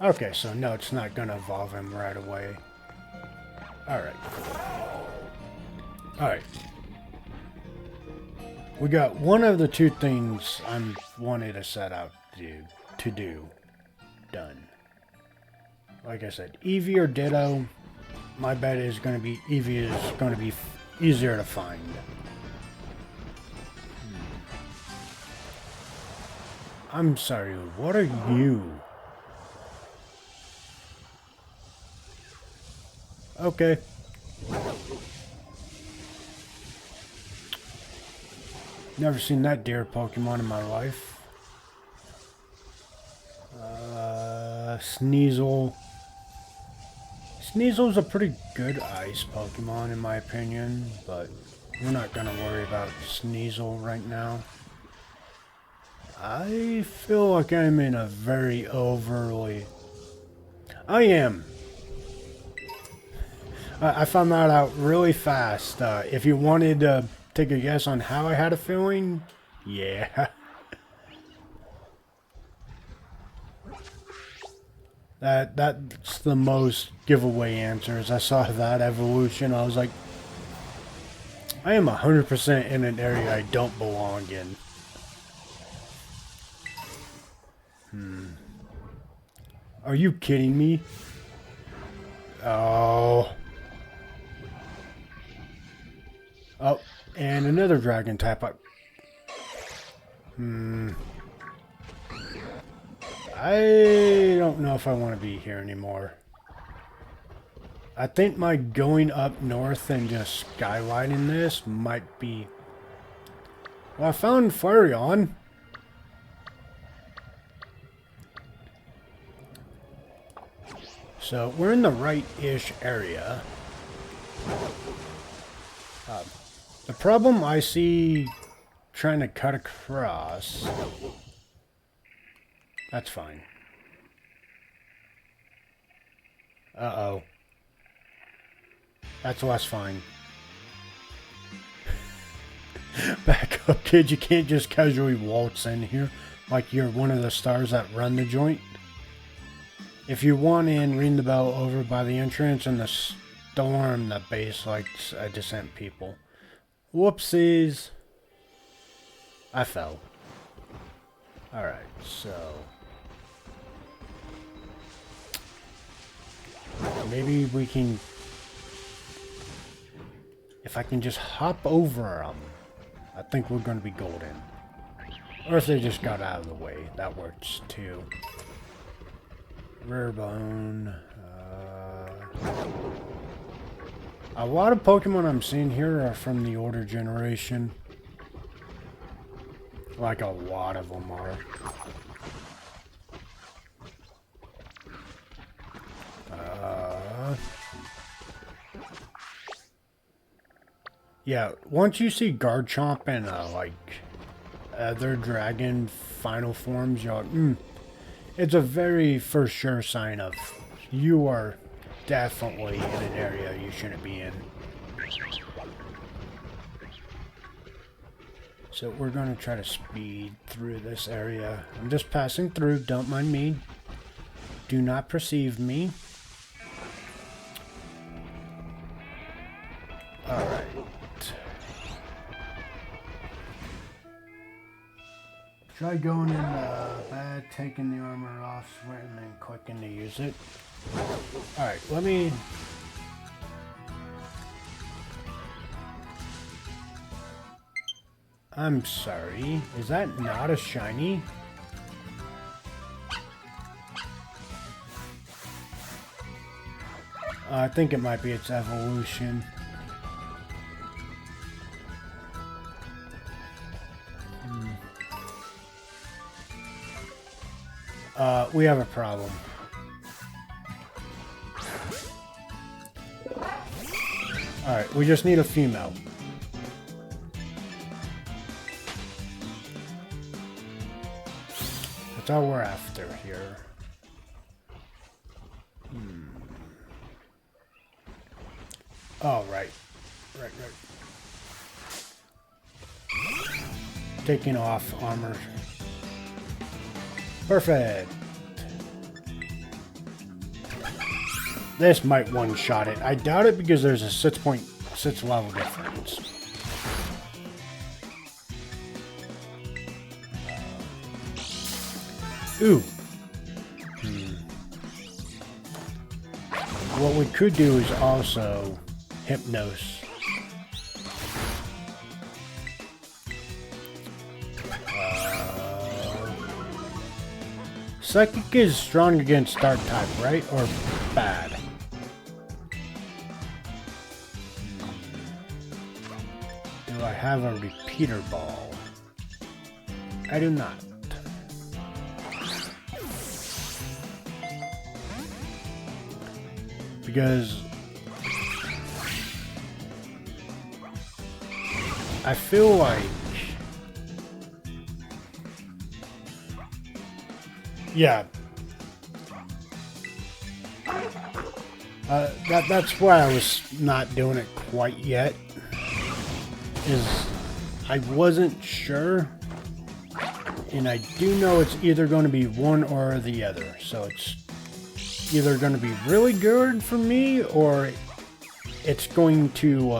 Okay, so no, it's not gonna evolve him right away. Alright. Alright. We got one of the two things I'm wanting to set out to do done. Like I said, Eevee or Ditto, my bet is going to be Eevee is going to be easier to find. I'm sorry, what are you? Okay. Never seen that deer Pokemon in my life. Sneasel. Sneasel's a pretty good ice Pokemon in my opinion, but we're not gonna worry about Sneasel right now. I feel like I'm in a very overly... I am. I found that out really fast. If you wanted to take a guess on how I had a feeling, yeah. That's the most giveaway answers. I saw that evolution. I was like, I am 100% in an area I don't belong in. Are you kidding me? Oh. Oh, and another dragon type. I don't know if I want to be here anymore. I think my going up north and just skylighting this might be... Well, I found Flareon. So, we're in the right-ish area. The problem I see trying to cut across... That's fine. Uh-oh. That's less fine. Back up, kid. You can't just casually waltz in here like you're one of the stars that run the joint. If you want in, ring the bell over by the entrance and the storm the base likes descent people. Whoopsies. I fell. Alright, so... Maybe we can... If I can just hop over them, I think we're going to be golden. Or if they just got out of the way, that works too. Rare bone. A lot of Pokemon I'm seeing here are from the older generation. Like a lot of them are. Yeah, once you see Garchomp and like other dragon final forms, you're like, it's a very for sure sign of you are definitely in an area you shouldn't be in. So we're going to try to speed through this area. I'm just passing through, don't mind me. Do not perceive me. Alright. Try going in bad, taking the armor off, sweating, and clicking to use it. Alright, let me... I'm sorry, is that not a shiny? I think it might be its evolution. We have a problem. Alright, we just need a female. That's all we're after here. Oh, right. Right. Taking off armor. Perfect. This might one-shot it. I doubt it because there's a 6.6 level difference. Ooh. What we could do is also Hypnos. Psychic is strong against Dark type, right? Or bad? Do I have a repeater ball? I do not. Because I feel like, yeah, that's why I was not doing it quite yet, is I wasn't sure, and I do know it's either going to be one or the other, so it's either going to be really good for me, or it's going to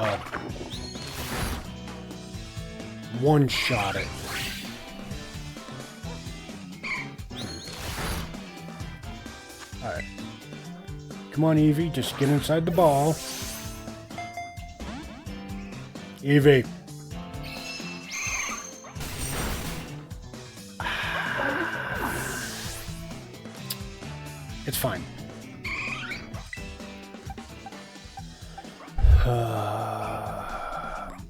one-shot it. Alright. Come on, Eevee, just get inside the ball. Eevee. It's fine.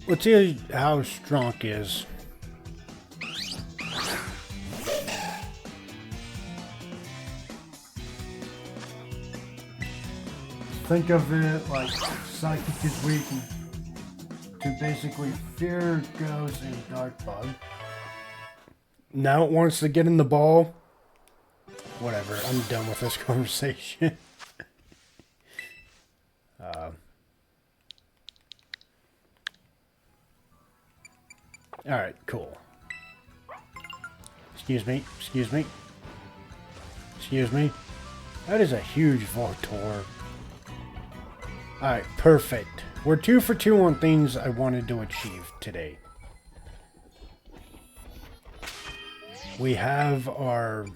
Let's see how Strong is. Think of it like Psychic is weak to basically Fear, Ghost, and Dark Bug. Now it wants to get in the ball. Whatever, I'm done with this conversation. Alright, cool. Excuse me. That is a huge Voltorb. Alright, perfect. We're 2 for 2 on things I wanted to achieve today. We have our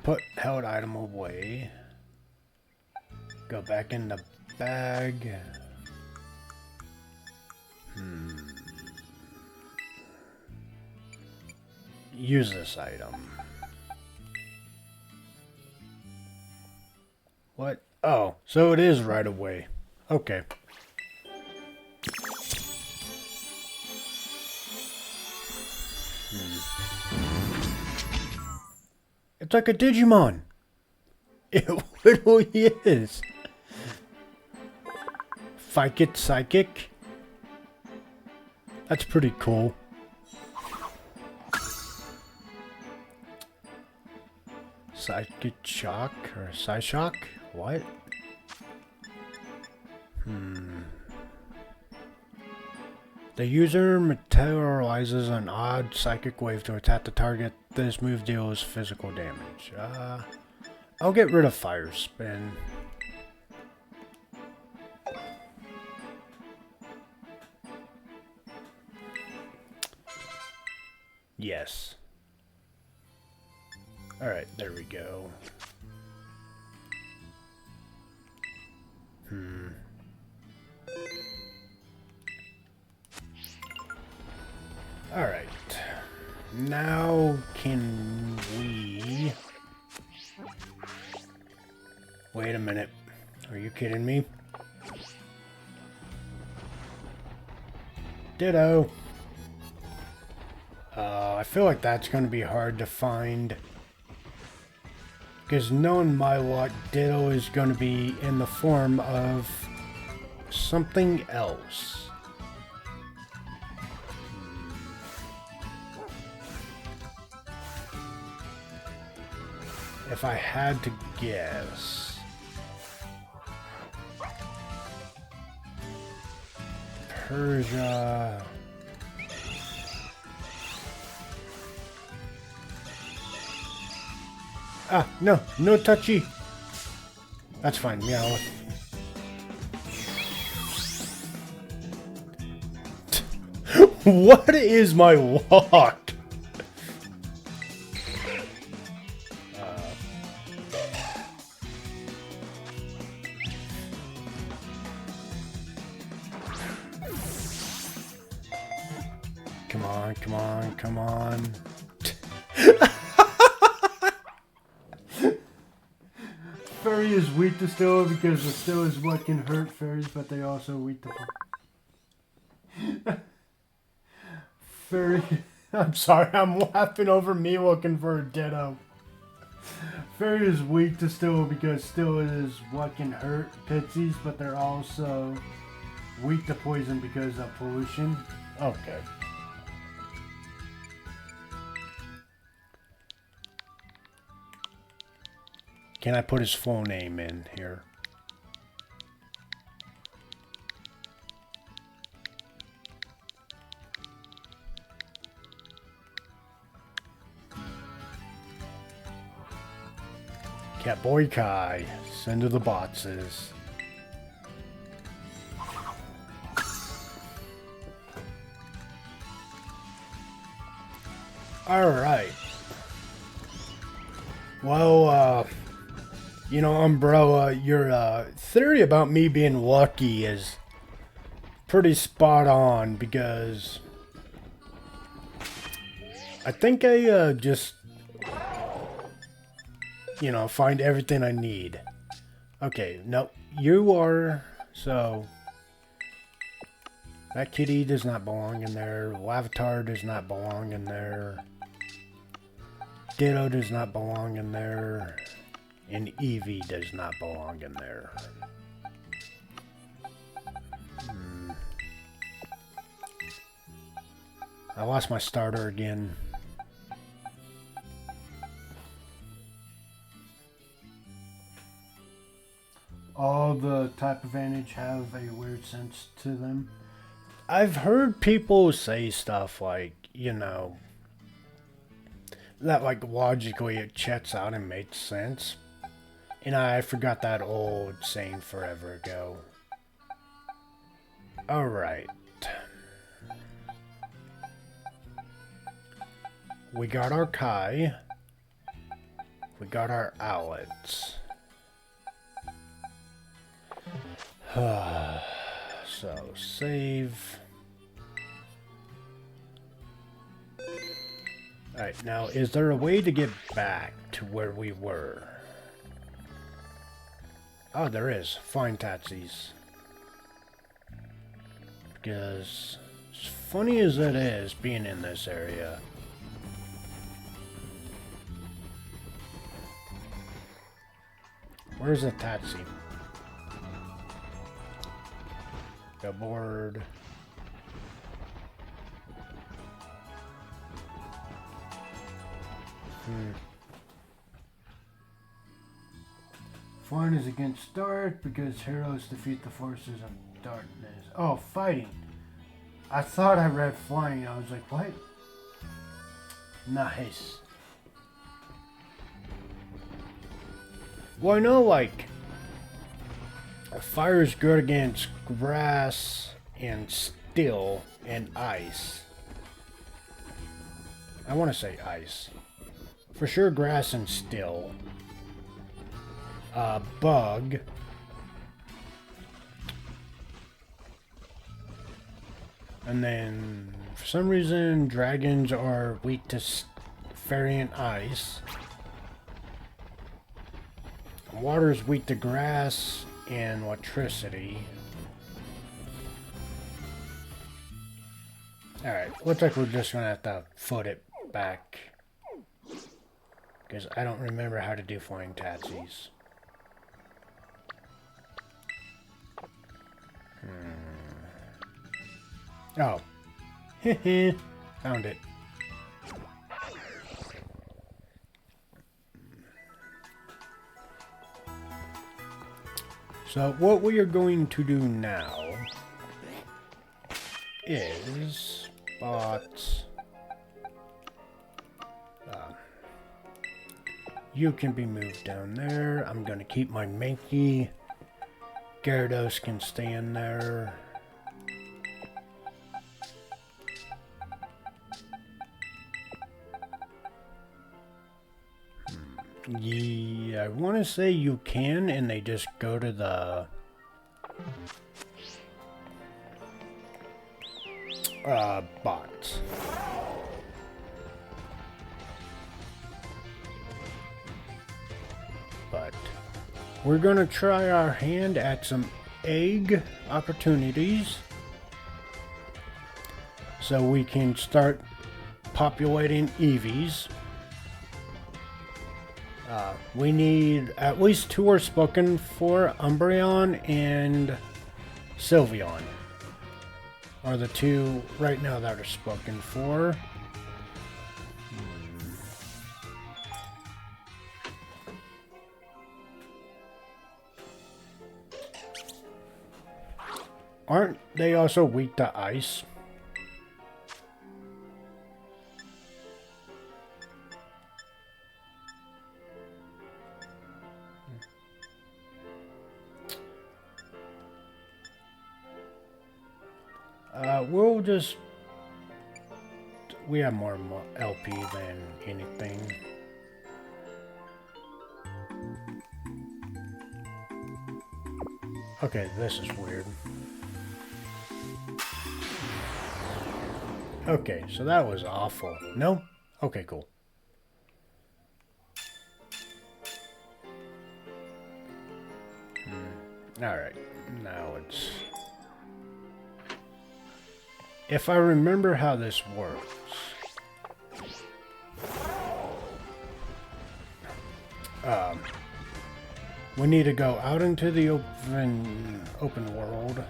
put held item away. Go back in the bag. Use this item. What? Oh, so it is right away. Okay. It's like a Digimon. It literally is. Psychic. That's pretty cool. Psychic Shock or Psyshock? What? The user materializes an odd psychic wave to attack the target. This move deals physical damage. I'll get rid of Fire Spin. Yes. Alright, there we go. Alright. Now can we... Wait a minute. Are you kidding me? Ditto. I feel like that's going to be hard to find. Because knowing my luck, Ditto is going to be in the form of something else. If I had to guess, Persia. Ah, no, no touchy. That's fine, meow. What is my walk? Come on, come on, come on. Fairy is weak to still because the still is what can hurt fairies, but they also weak to... Fairy... I'm sorry, I'm laughing over me looking for a Ditto. Fairy is weak to still because still is what can hurt pixies, but they're also weak to poison because of pollution. Okay. Can I put his full name in here? Catboy Kai. Send to the boxes. Alright. Well, you know, Umbrella, your theory about me being lucky is pretty spot on because I think I just, you know, find everything I need. Okay, no, you are, so that kitty does not belong in there. Lavatar does not belong in there. Ditto does not belong in there. And Eevee does not belong in there. I lost my starter again. All the type advantage have a weird sense to them. I've heard people say stuff like, you know, that like logically it checks out and makes sense. And I forgot that old saying forever ago. Alright. We got our Kai. We got our Owlets. So, save. Alright, now is there a way to get back to where we were? Oh, there is. Flying taxis. Because, as funny as it is, being in this area... Where's the taxi? Go board. Flying is against dark because heroes defeat the forces of darkness. Oh, fighting. I thought I read flying. I was like, what? Nice. Well, I know, like, fire is good against grass and steel and ice. I want to say ice. For sure, grass and steel. Bug. And then, for some reason, dragons are weak to fairy and ice. Water is weak to grass and electricity. Alright, looks like we're just gonna have to foot it back. Because I don't remember how to do flying taxis. Oh. Heh. Found it. So what we are going to do now is bots. You can be moved down there. I'm gonna keep my Mankey. Gyarados can stay in there. Yeah, I want to say you can, and they just go to the bots. But we're gonna try our hand at some egg opportunities so we can start populating Eevees. We need at least 2 are spoken for. Umbreon and Sylveon are the 2 right now that are spoken for. Aren't they also weak to ice? We'll just... We have more LP than anything. Okay, this is weird. Okay, so that was awful. No? Okay, cool. Alright, now it's... If I remember how this works... we need to go out into the open world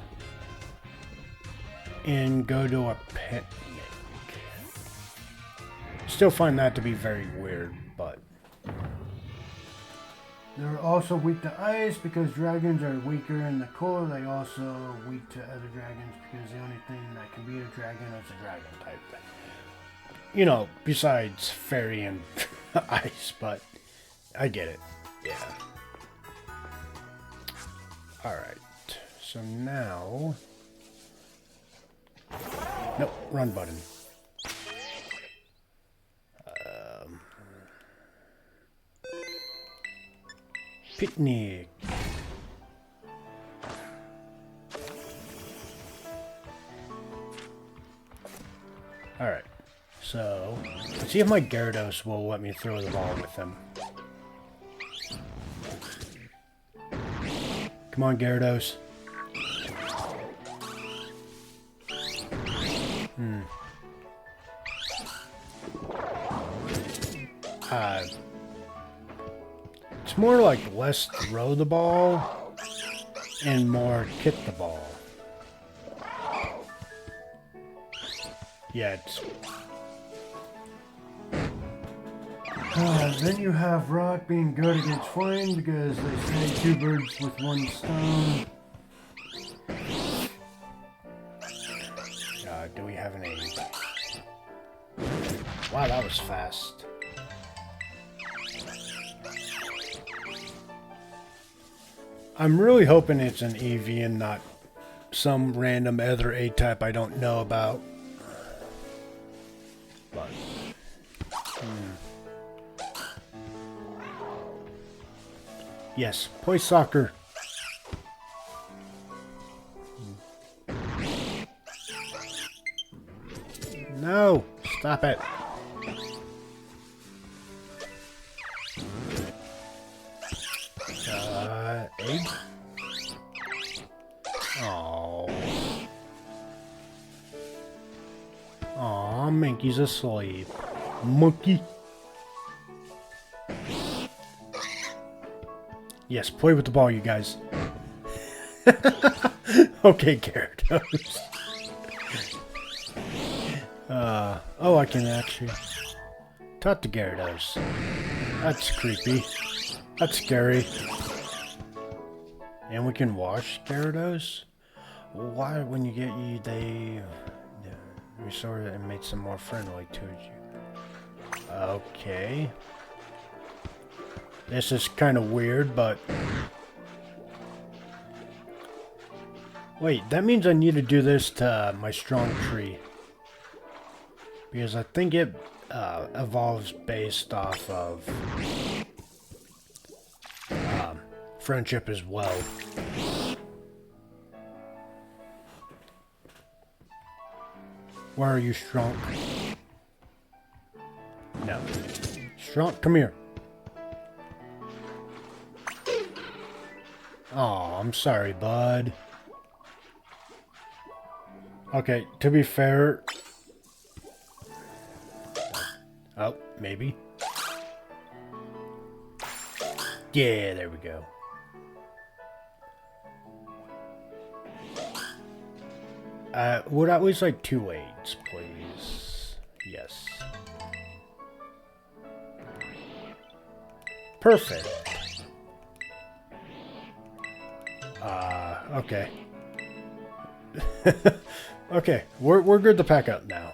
and go to a picnic. Still find that to be very weird, but... They're also weak to ice because dragons are weaker in the core. They also weak to other dragons because the only thing that can beat a dragon is a dragon type. You know, besides fairy and ice, but I get it. Yeah. Alright. So now... Nope, run button. Picnic. Alright, so let's see if my Gyarados will let me throw the ball with him. Come on, Gyarados. It's more like less throw the ball and more kick the ball. Yeah, it's... then you have Rock being good against Flying because they say 2 birds with 1 stone. Do we have any... Wow, that was fast. I'm really hoping it's an Eevee and not some random other A-type I don't know about. But, yes, play soccer. No, stop it. Egg? Oh. Aw, Mankey's asleep. Monkey. Yes, play with the ball, you guys. Okay, Gyarados. Oh, I can actually talk to Gyarados. That's creepy. That's scary. And we can wash Gyarados? Why, when you get you, they Restore it and make some more friendly towards you. Okay. This is kind of weird, but... Wait, that means I need to do this to my strong tree. Because I think it evolves based off of friendship as well. Where are you, Strong? No. Strong, come here. Oh, I'm sorry, bud. Okay, to be fair... Oh, maybe. Yeah, there we go. Would I always like 2 aids, please? Yes. Perfect. Okay. Okay, we're good to pack up now.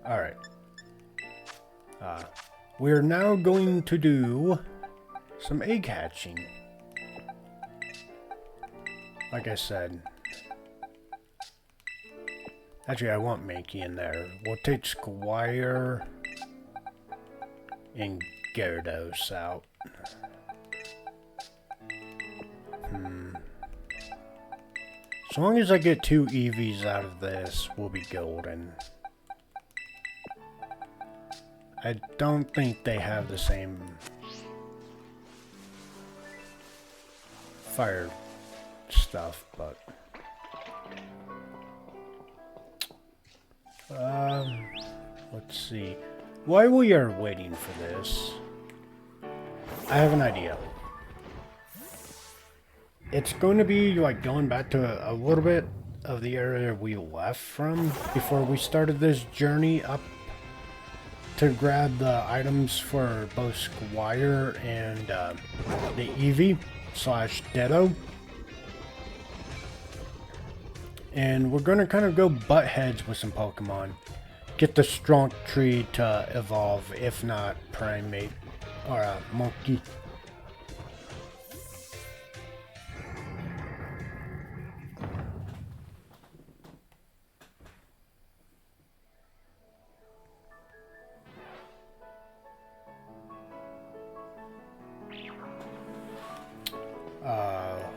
Alright. We're now going to do some egg hatching. Like I said. Actually, I want Mankey in there. We'll take Squire and Gyarados out. As long as I get 2 EVs out of this, we'll be golden. I don't think they have the same fire stuff, but let's see. While we are waiting for this, I have an idea. It's going to be like going back to a little bit of the area we left from before we started this journey up to grab the items for both Squire and the Eevee / Ditto. And we're going to kind of go butt heads with some Pokemon. Get the strong tree to evolve, if not Primate or a Monkey.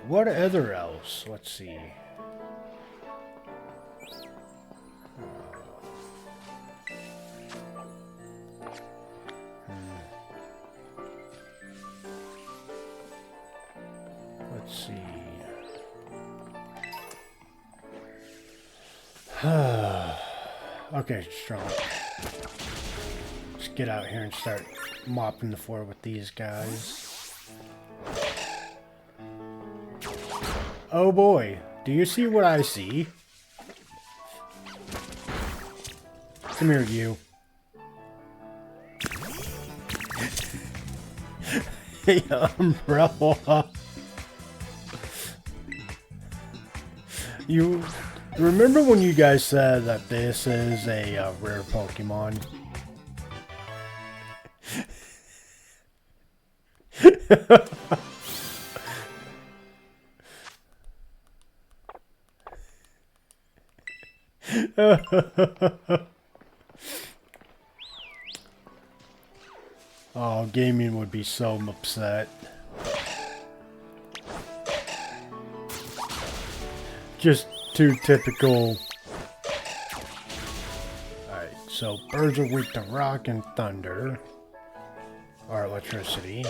What other else? Let's see. Let's see. Okay, Strong. Let's get out here and start mopping the floor with these guys. Oh boy, do you see what I see? Come here, you. Hey, umbrella. You remember when you guys said that this is a rare Pokemon? Oh, gaming would be so upset. Just too typical. Alright, so birds are weak to rock and thunder. Or electricity.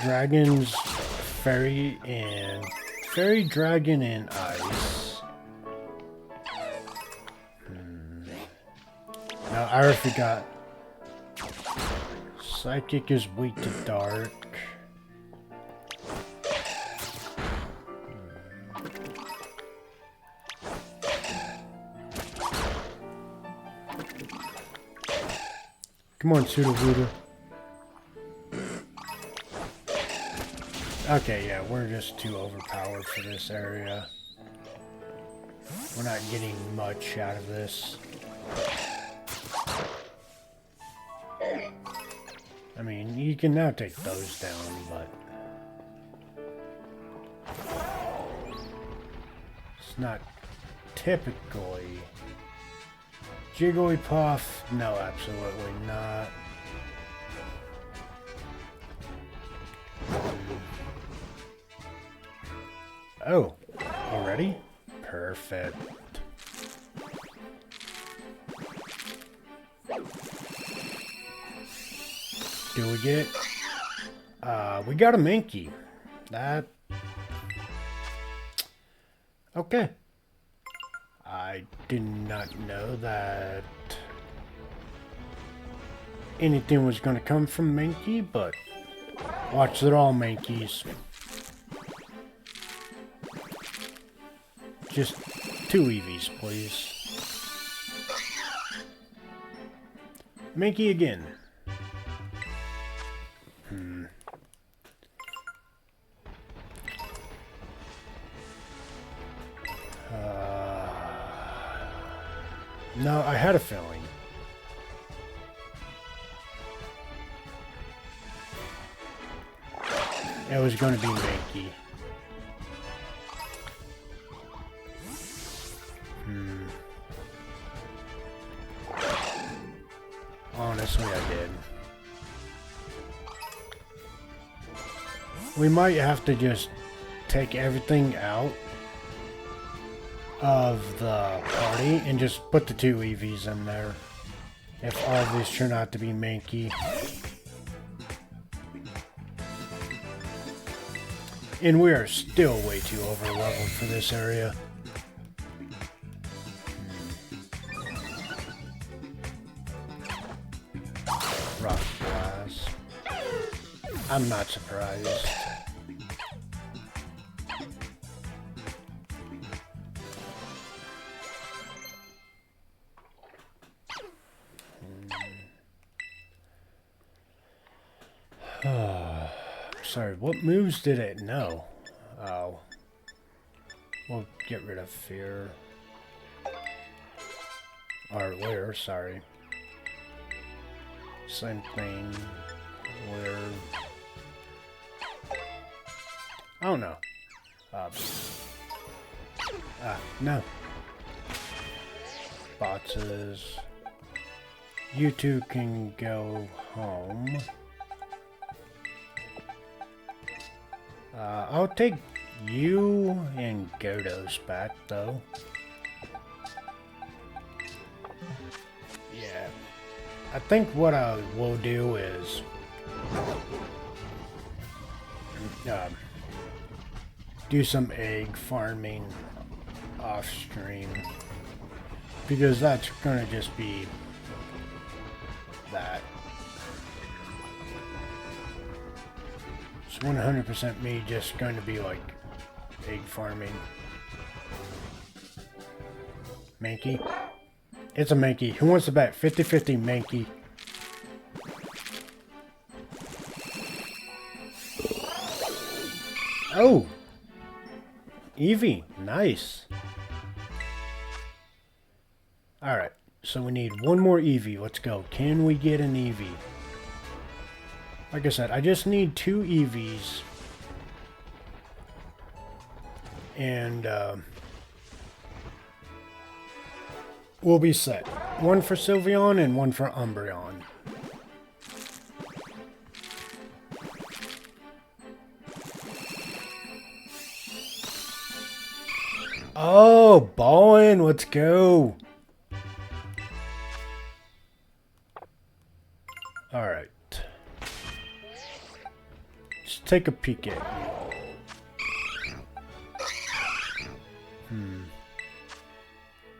Dragons, fairy, dragon, and ice. Now, I already forgot. Psychic is weak to dark. Come on, Sudowoodo. Okay, yeah, we're just too overpowered for this area. We're not getting much out of this. I mean, you can now take those down, but it's not typically. Jigglypuff? No, absolutely not. Oh, already? Perfect. Do we get? We got a Mankey. That. Okay. I did not know that anything was going to come from Mankey, but watch, they're all Mankeys. Just 2 Eevees, please. Mankey again. No, I had a feeling. It was going to be Mankey. Honestly, I did. We might have to just take everything out of the party and just put the 2 Eevees in there. If all of these turn out to be Mankey. And we are still way too over leveled for this area. Rock glass. I'm not surprised. Sorry, what moves did it know? Oh. We'll get rid of fear. Or where, sorry. Same thing. Where. Oh no. No. Boxes. You two can go home. I'll take you and Gyarados back, though. Yeah. I think what I will do is do some egg farming off stream, because that's gonna just be that. It's 100% me just going to be like egg farming. Mankey? It's a Mankey. Who wants to bet? 50-50 Mankey. Oh! Eevee. Nice. Alright. So we need one more Eevee. Let's go. Can we get an Eevee? Like I said, I just need 2 Eevees. And we'll be set. One for Sylveon and one for Umbreon. Oh, ballin', let's go. Alright. Let's take a peek at you.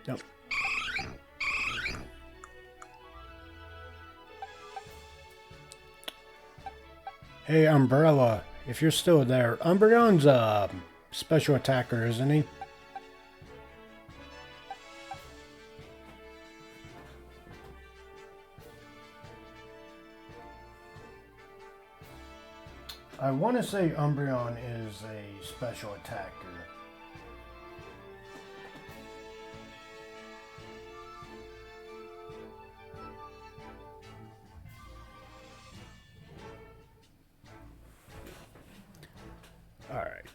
Nope. Hey, Umbrella, if you're still there, Umbreon's a special attacker, isn't he? I want to say Umbreon is a special attacker. Alright.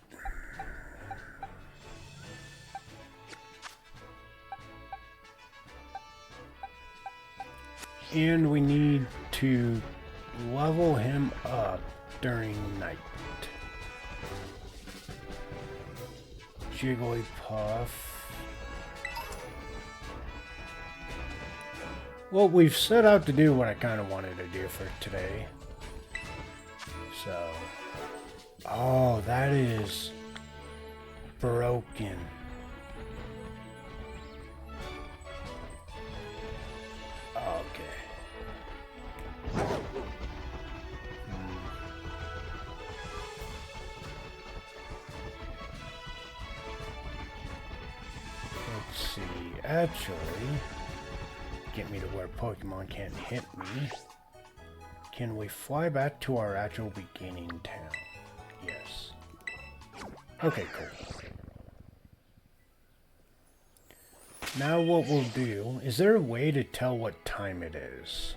And we need to level him up during night. Jigglypuff. Well, we've set out to do what I kind of wanted to do for today. So... Oh, that is... broken. Okay. Let's see, actually, get me to where Pokemon can't hit me. Can we fly back to our actual beginning town? Yes. Okay, cool. Now what we'll do, is there a way to tell what time it is?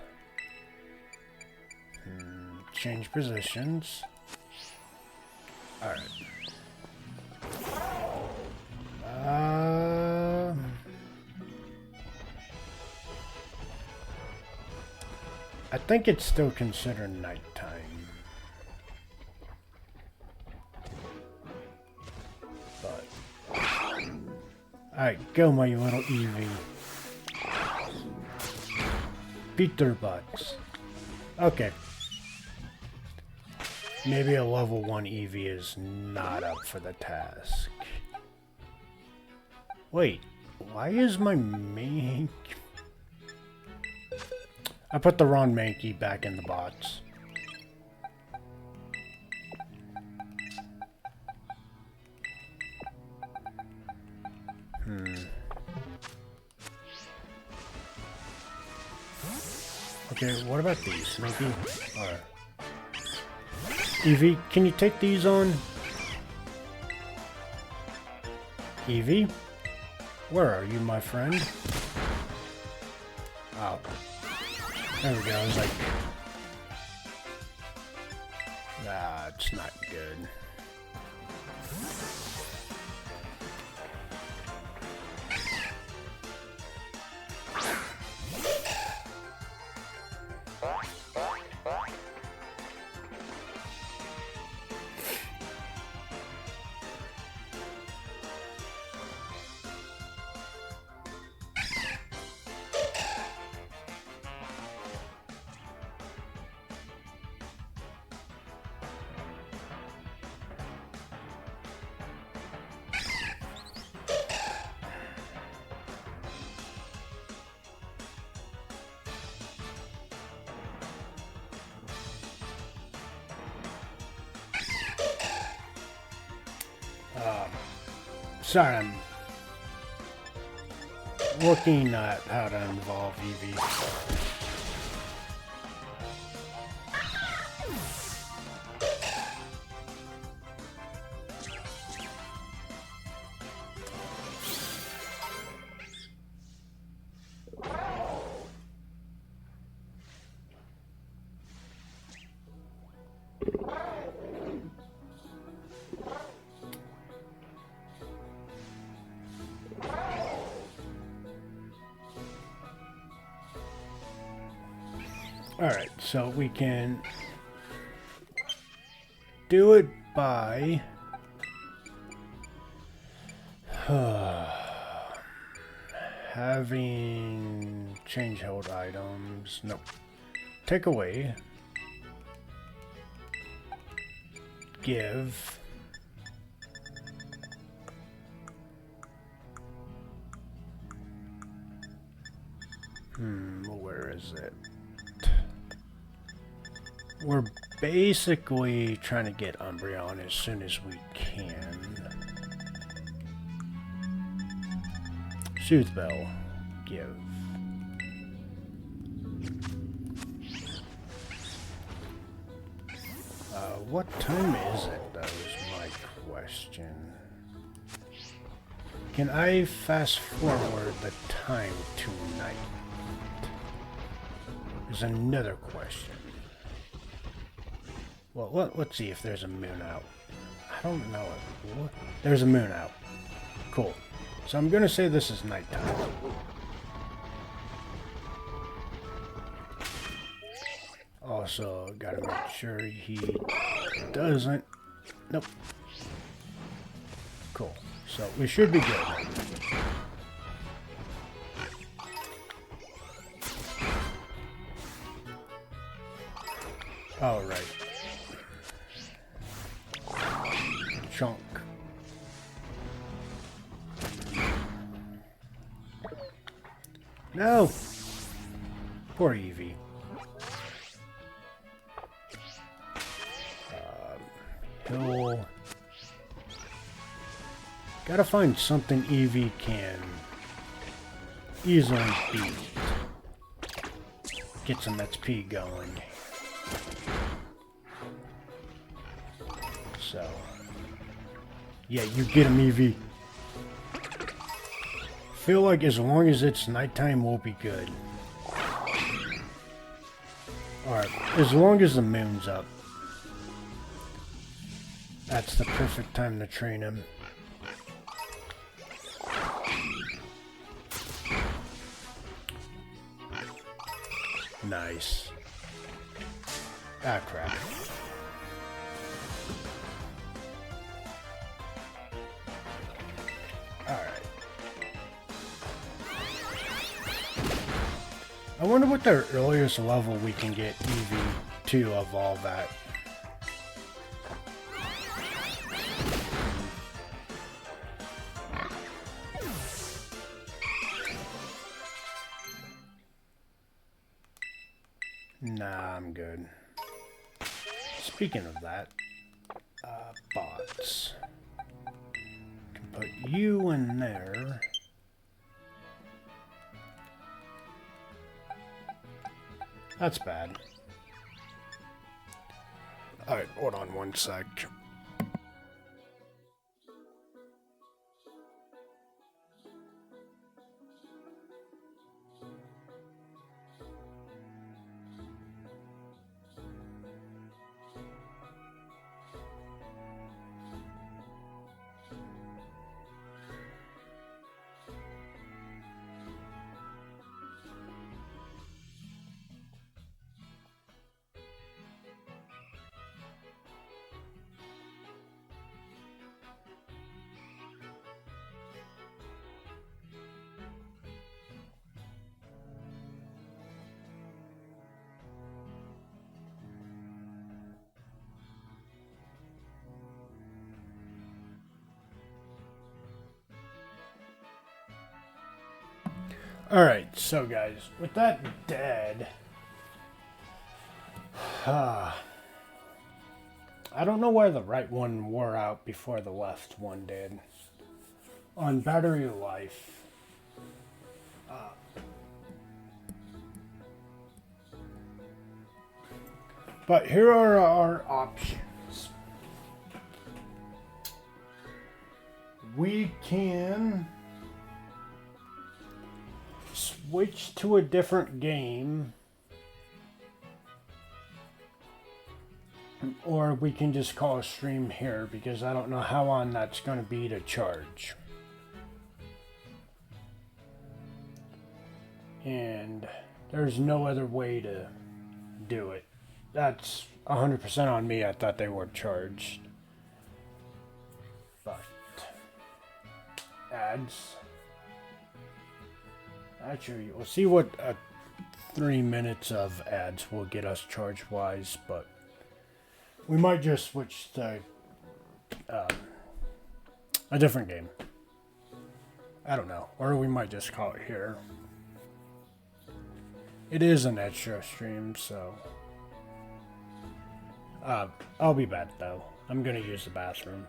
Change positions. Alright. I think it's still considered nighttime. But... Alright, go my little Eevee. Beat their butts. Okay. Maybe a level 1 Eevee is not up for the task. Wait, why is my Mankey... I put the wrong Mankey back in the box. Okay, what about these, Mankey? Alright. Eevee, can you take these on? Eevee? Where are you, my friend? Oh. There we go, I was like... Ah, it's not good. Sorry, I'm looking at how to involve Eevee. Alright, so we can do it by having change held items. Nope. Take away. Give. Where is it? We're basically trying to get Umbreon as soon as we can. Soothe Bell. Give. what time is it, though, is my question. Can I fast forward the time to night? Is another question. Well, let's see if there's a moon out. I don't know it. What? There's a moon out. Cool. So I'm gonna say this is nighttime. Also, gotta make sure he doesn't. Nope. Cool. So we should be good. All right. Chunk. No. Poor Eevee. He'll... Gotta find something Eevee can easily beat. Get some XP going. So... Yeah, you get him, Eevee. Feel like as long as it's nighttime, we'll be good. Alright, as long as the moon's up. That's the perfect time to train him. Nice. Ah, crap. Alright. I wonder what the earliest level we can get Eevee to evolve at. Nah, I'm good. Speaking of that, bots. Can put you in there. That's bad. Alright, hold on one sec. Alright, so guys, with that dead, I don't know why the right one wore out before the left one did. On battery life, but here are our options. We can switch to a different game, or we can just call a stream here because I don't know how long that's going to be to charge. And there's no other way to do it. That's 100% on me. I thought they were charged. But ads. Actually, we'll see what 3 minutes of ads will get us charge-wise, but we might just switch to a different game. I don't know. Or we might just call it here. It is an extra stream, so... I'll be back, though. I'm gonna use the bathroom.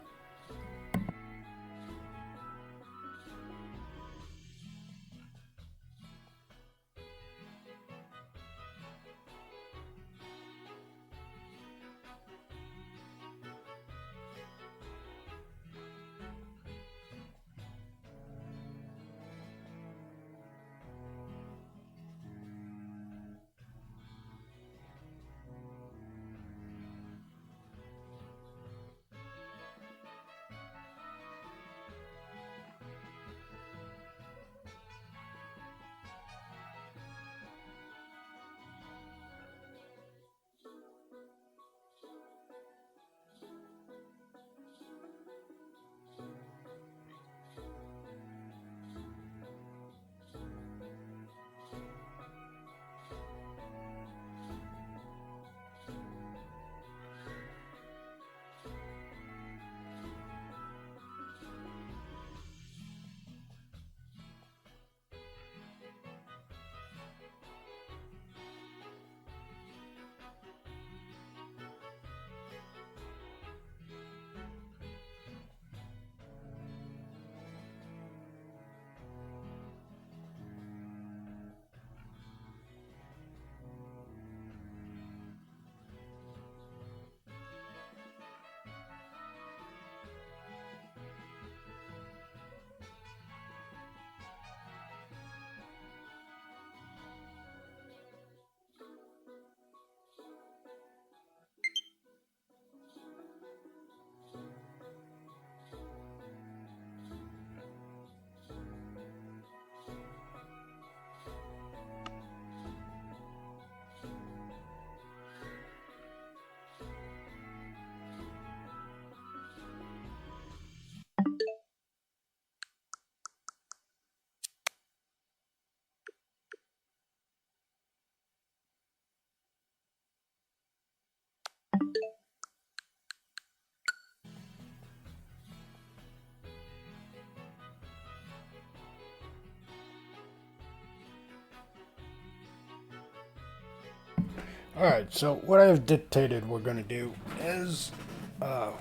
Alright, so what I have dictated we're going to do is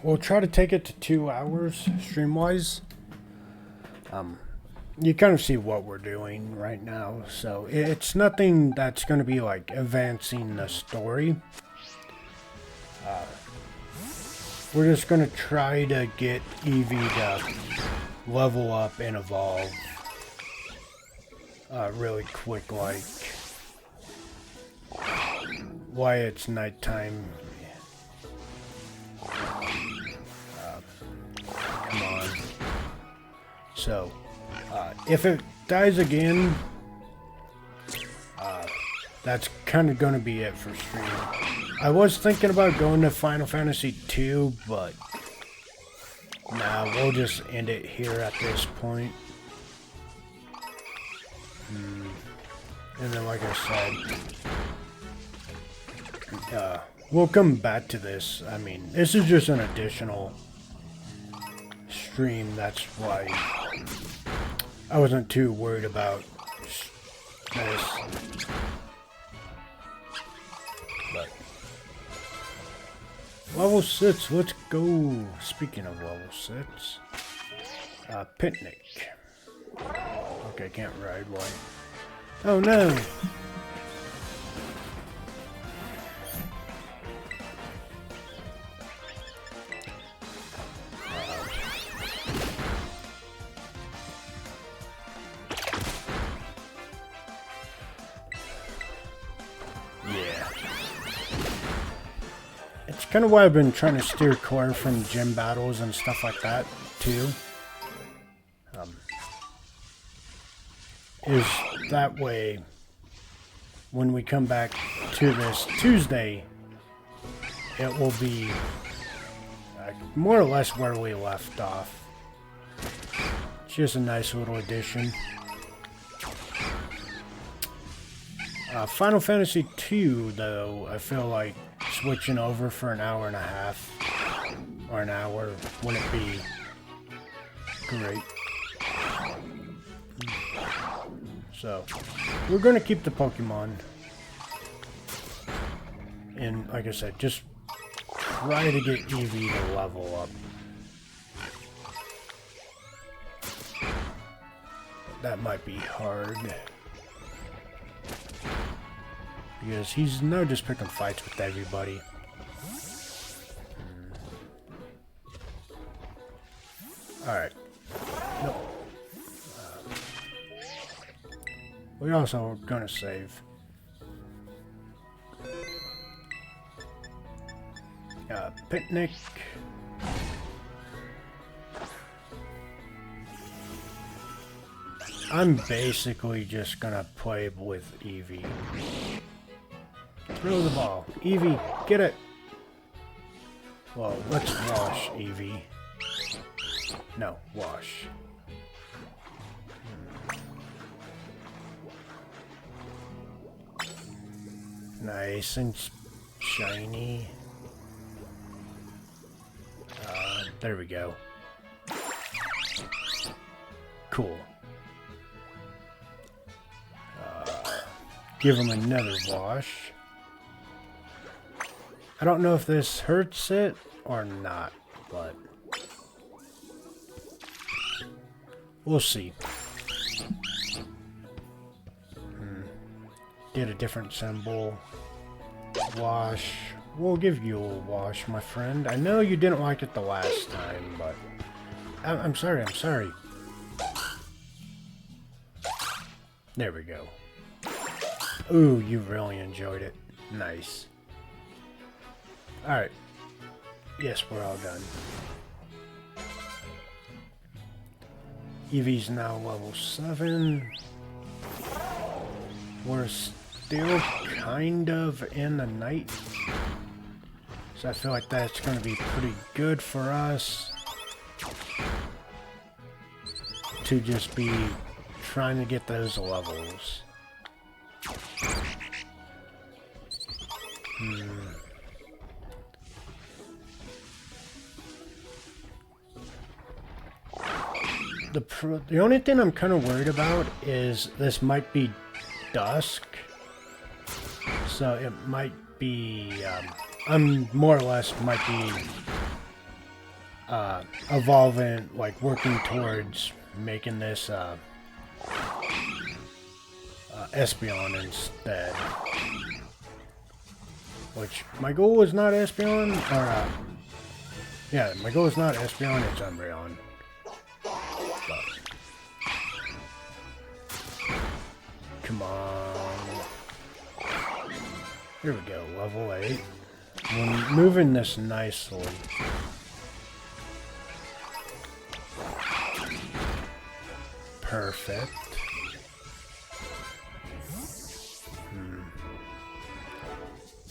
we'll try to take it to 2 hours stream-wise. You kind of see what we're doing right now, so it's nothing that's going to be like advancing the story. We're just going to try to get Eevee to level up and evolve really quick, like why it's nighttime. Come on. So, if it dies again, that's kind of going to be it for stream. I was thinking about going to Final Fantasy II, but nah, we'll just end it here at this point. And then, like I said, we'll come back to this. I mean, this is just an additional stream. That's why I wasn't too worried about this. But level 6, let's go. Speaking of level 6, picnic. Okay, can't ride. Why? Oh no! Yeah. It's kind of why I've been trying to steer clear from gym battles and stuff like that, too. Is that way, when we come back to this Tuesday, it will be more or less where we left off. It's just a nice little addition. Final Fantasy II, though, I feel like switching over for an hour and a half or an hour wouldn't be great. So, we're going to keep the Pokemon. And, like I said, just try to get Eevee to level up. That might be hard. Because he's now just picking fights with everybody. Alright. No. We also are gonna save. Picnic. I'm basically just gonna play with Eevee. Throw the ball. Eevee, get it! Well, let's wash Eevee. No, wash. Nice and shiny. There we go. Cool. Give him another wash. I don't know if this hurts it or not, but we'll see. Get a different symbol. Wash. We'll give you a wash, my friend. I know you didn't like it the last time, but I'm sorry, I'm sorry. There we go. Ooh, you really enjoyed it. Nice. Alright. Yes, we're all done. Eevee's now level 7. We're still kind of in the night. So I feel like that's going to be pretty good for us. To just be trying to get those levels. The only thing I'm kind of worried about is this might be dusk, so it might be, I'm more or less might be evolving, like working towards making this Espeon instead. Which, my goal is not Espeon, or, yeah, my goal is not Espeon, it's Umbreon. But, come on. Here we go, level 8. We're moving this nicely. Perfect.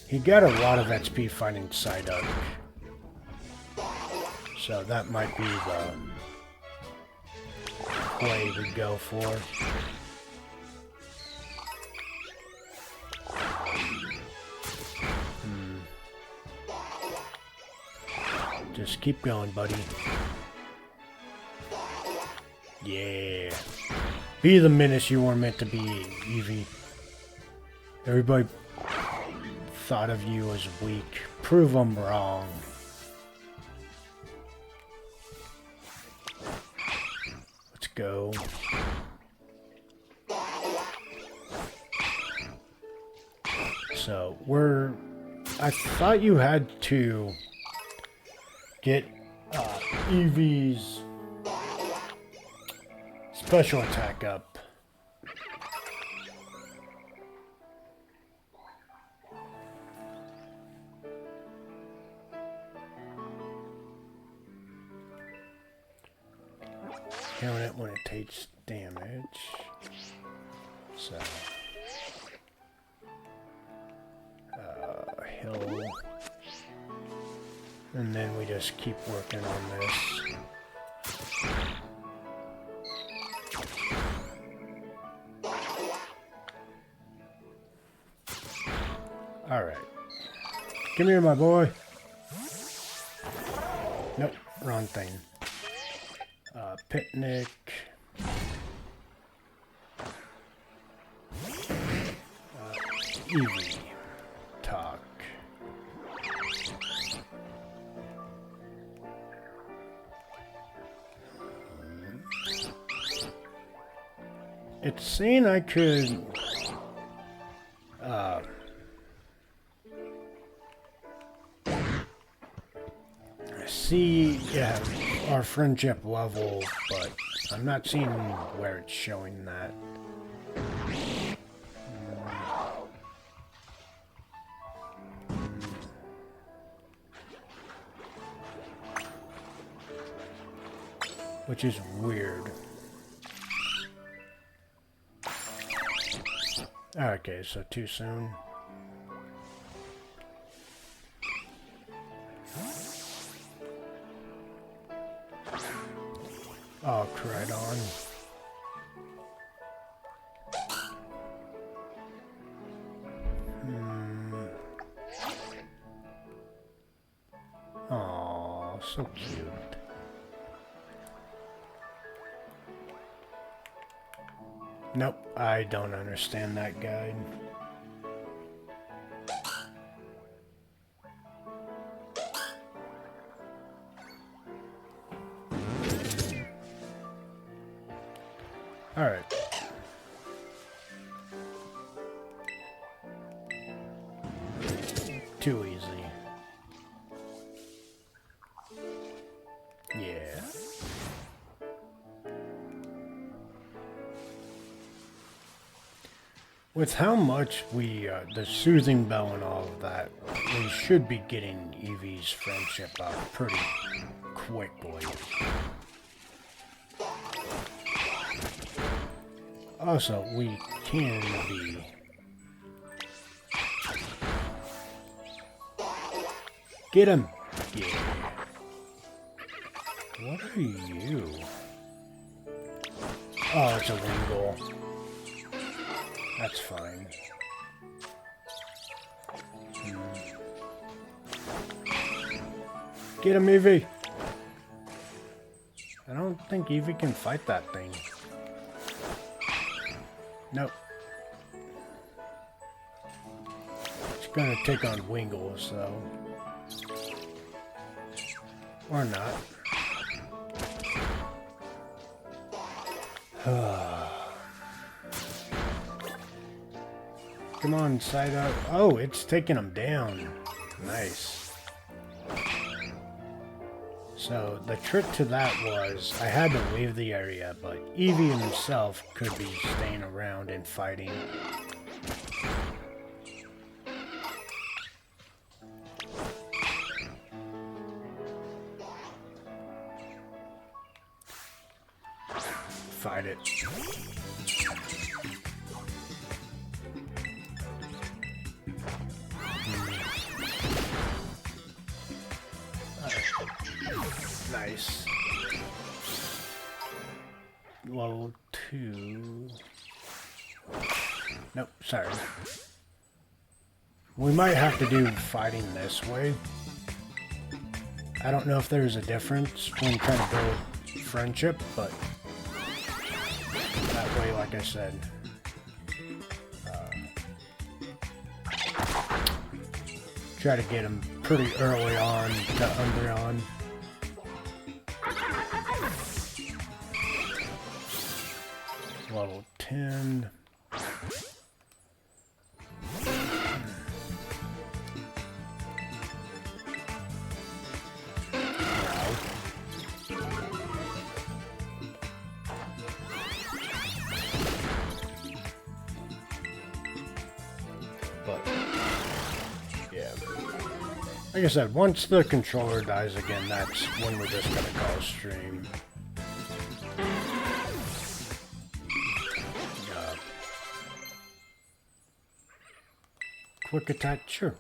He got a lot of XP fighting Psyduck. So that might be the play we go for. Just keep going, buddy. Yeah. Be the menace you were meant to be, Eevee. Everybody thought of you as weak. Prove them wrong. Let's go. So, I thought you had to get Eevee's special attack up. Count it when it takes damage. So, hill. And then we just keep working on this. Alright. Come here, my boy. Nope, wrong thing. Picnic. Eevee. Talk. It's saying I could see, yeah, our friendship level, but I'm not seeing where it's showing that. Which is weird. Okay, so too soon. Oh, Koraidon. Oh, so cute. Nope, I don't understand that guide. Alright. Too easy. Yeah. With how much we, the soothing bell and all of that, we should be getting Eevee's friendship up pretty quickly. Also, we can be... Get him! Yeah. What are you? Oh, it's a Wingull. That's fine. Get him, Eevee! I don't think Eevee can fight that thing. Nope. Let's gonna take on Wingle, so... Or not. Come on, side up. Oh, it's taking him down. Nice. So, the trick to that was, I had to leave the area, but Eevee himself could be staying around and fighting. Fight it. Nice. Level 2. Nope, sorry. We might have to do fighting this way. I don't know if there's a difference when trying to build friendship, but that way, like I said, try to get him pretty early on to Umbreon. Level 10. But, yeah. Like I said, once the controller dies again, that's when we're just gonna call a stream. Quick attack, sure.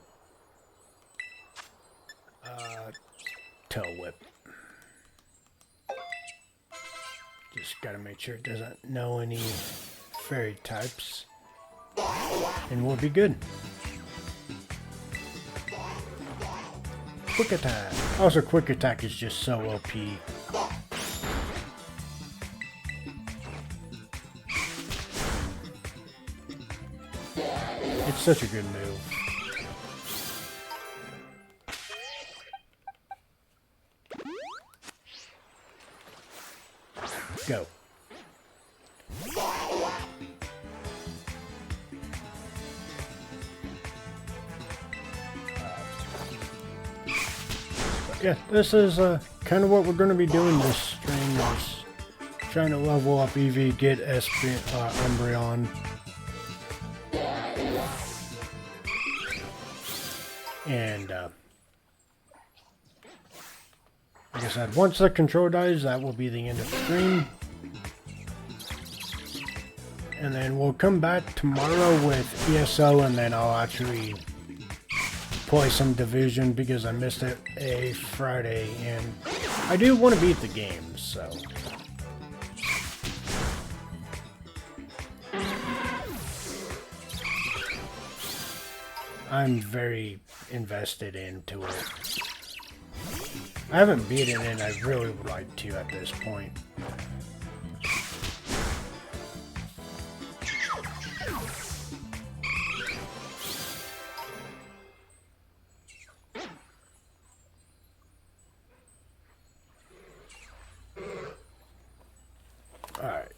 Tail whip. Just gotta make sure it doesn't know any fairy types. And we'll be good. Quick attack. Also, quick attack is just so OP. It's such a good move. Go. Yeah, this is kind of what we're going to be doing this stream, is trying to level up Eevee, get Umbreon. And, like I said, once the control dies, that will be the end of the stream. And then we'll come back tomorrow with ESO, and then I'll actually play some Division because I missed it a Friday, and I do want to beat the game, so. I'm very invested into it. I haven't beaten it, and I really would like to at this point. Alright.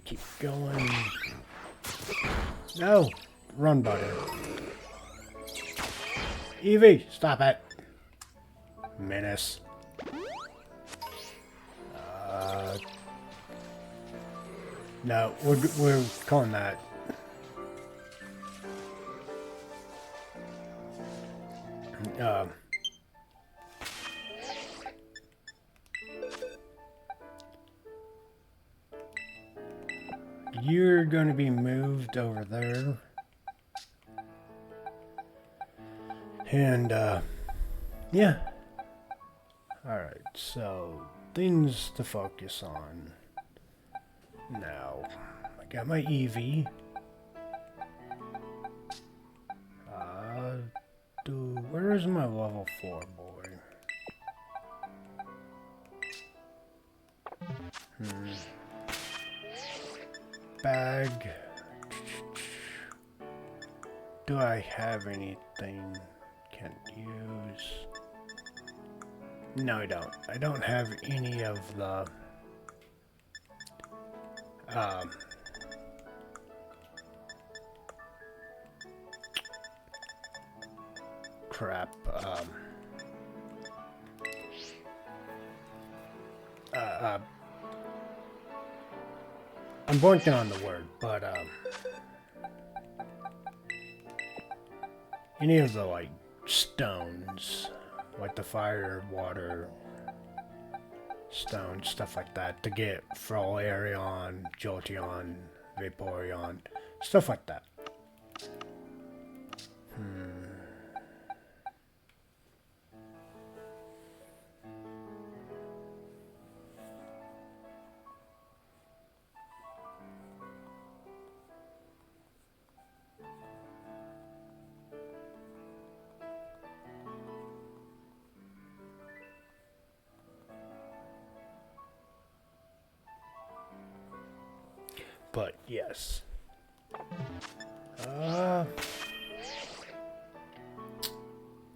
Keep going. No! Run button. Eevee, stop it. Menace. No, we're calling that. You're going to be moved over there. And, yeah. Alright, so, things to focus on. Now, I got my Eevee. Where is my level 4 boy? Bag. Do I have anything can't use? No, I don't. I don't have any of the crap. I'm blanking on the word, but any of the like stones, like the fire, water, stone, stuff like that, to get Frollarion, Jolteon, Vaporeon, stuff like that. But yes.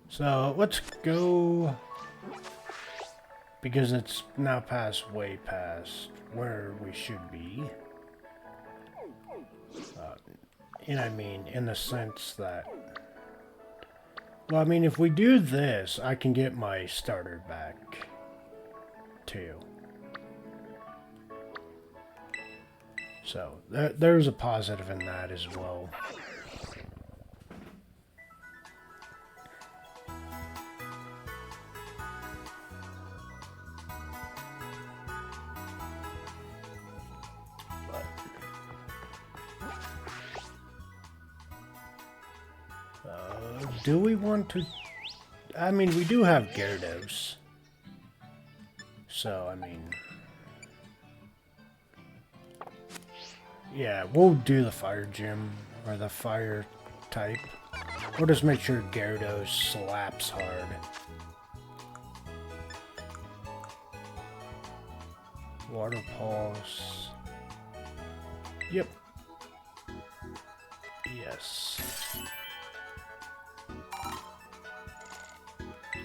So let's go, because it's now way past where we should be. And I mean, in the sense that, well, I mean, if we do this, I can get my starter back, too. So, there's a positive in that as well. Do we want to... I mean, we do have Gyarados. So, I mean... yeah, we'll do the Fire Gym, or the Fire type. We'll just make sure Gyarados slaps hard. Water Pulse. Yep. Yes.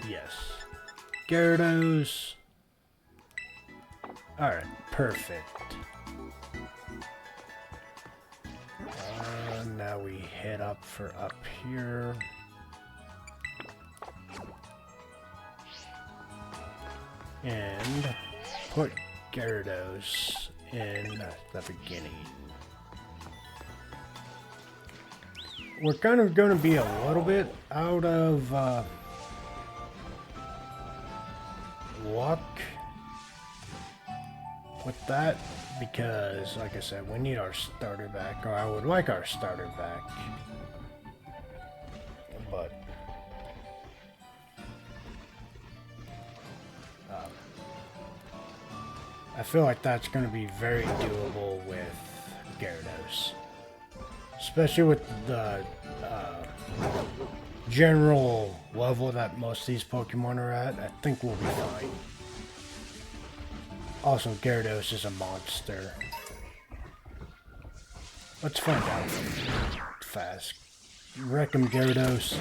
Yes. Gyarados. Alright, perfect. Now we head up for up here. And put Gyarados in the beginning. We're kind of going to be a little bit out of luck with that, because like I said, we need our starter back, or I would like our starter back, but I feel like that's going to be very doable with Gyarados, especially with the general level that most of these Pokemon are at. I think we'll be fine. Also, Gyarados is a monster. Let's find out fast. Wreck him, Gyarados.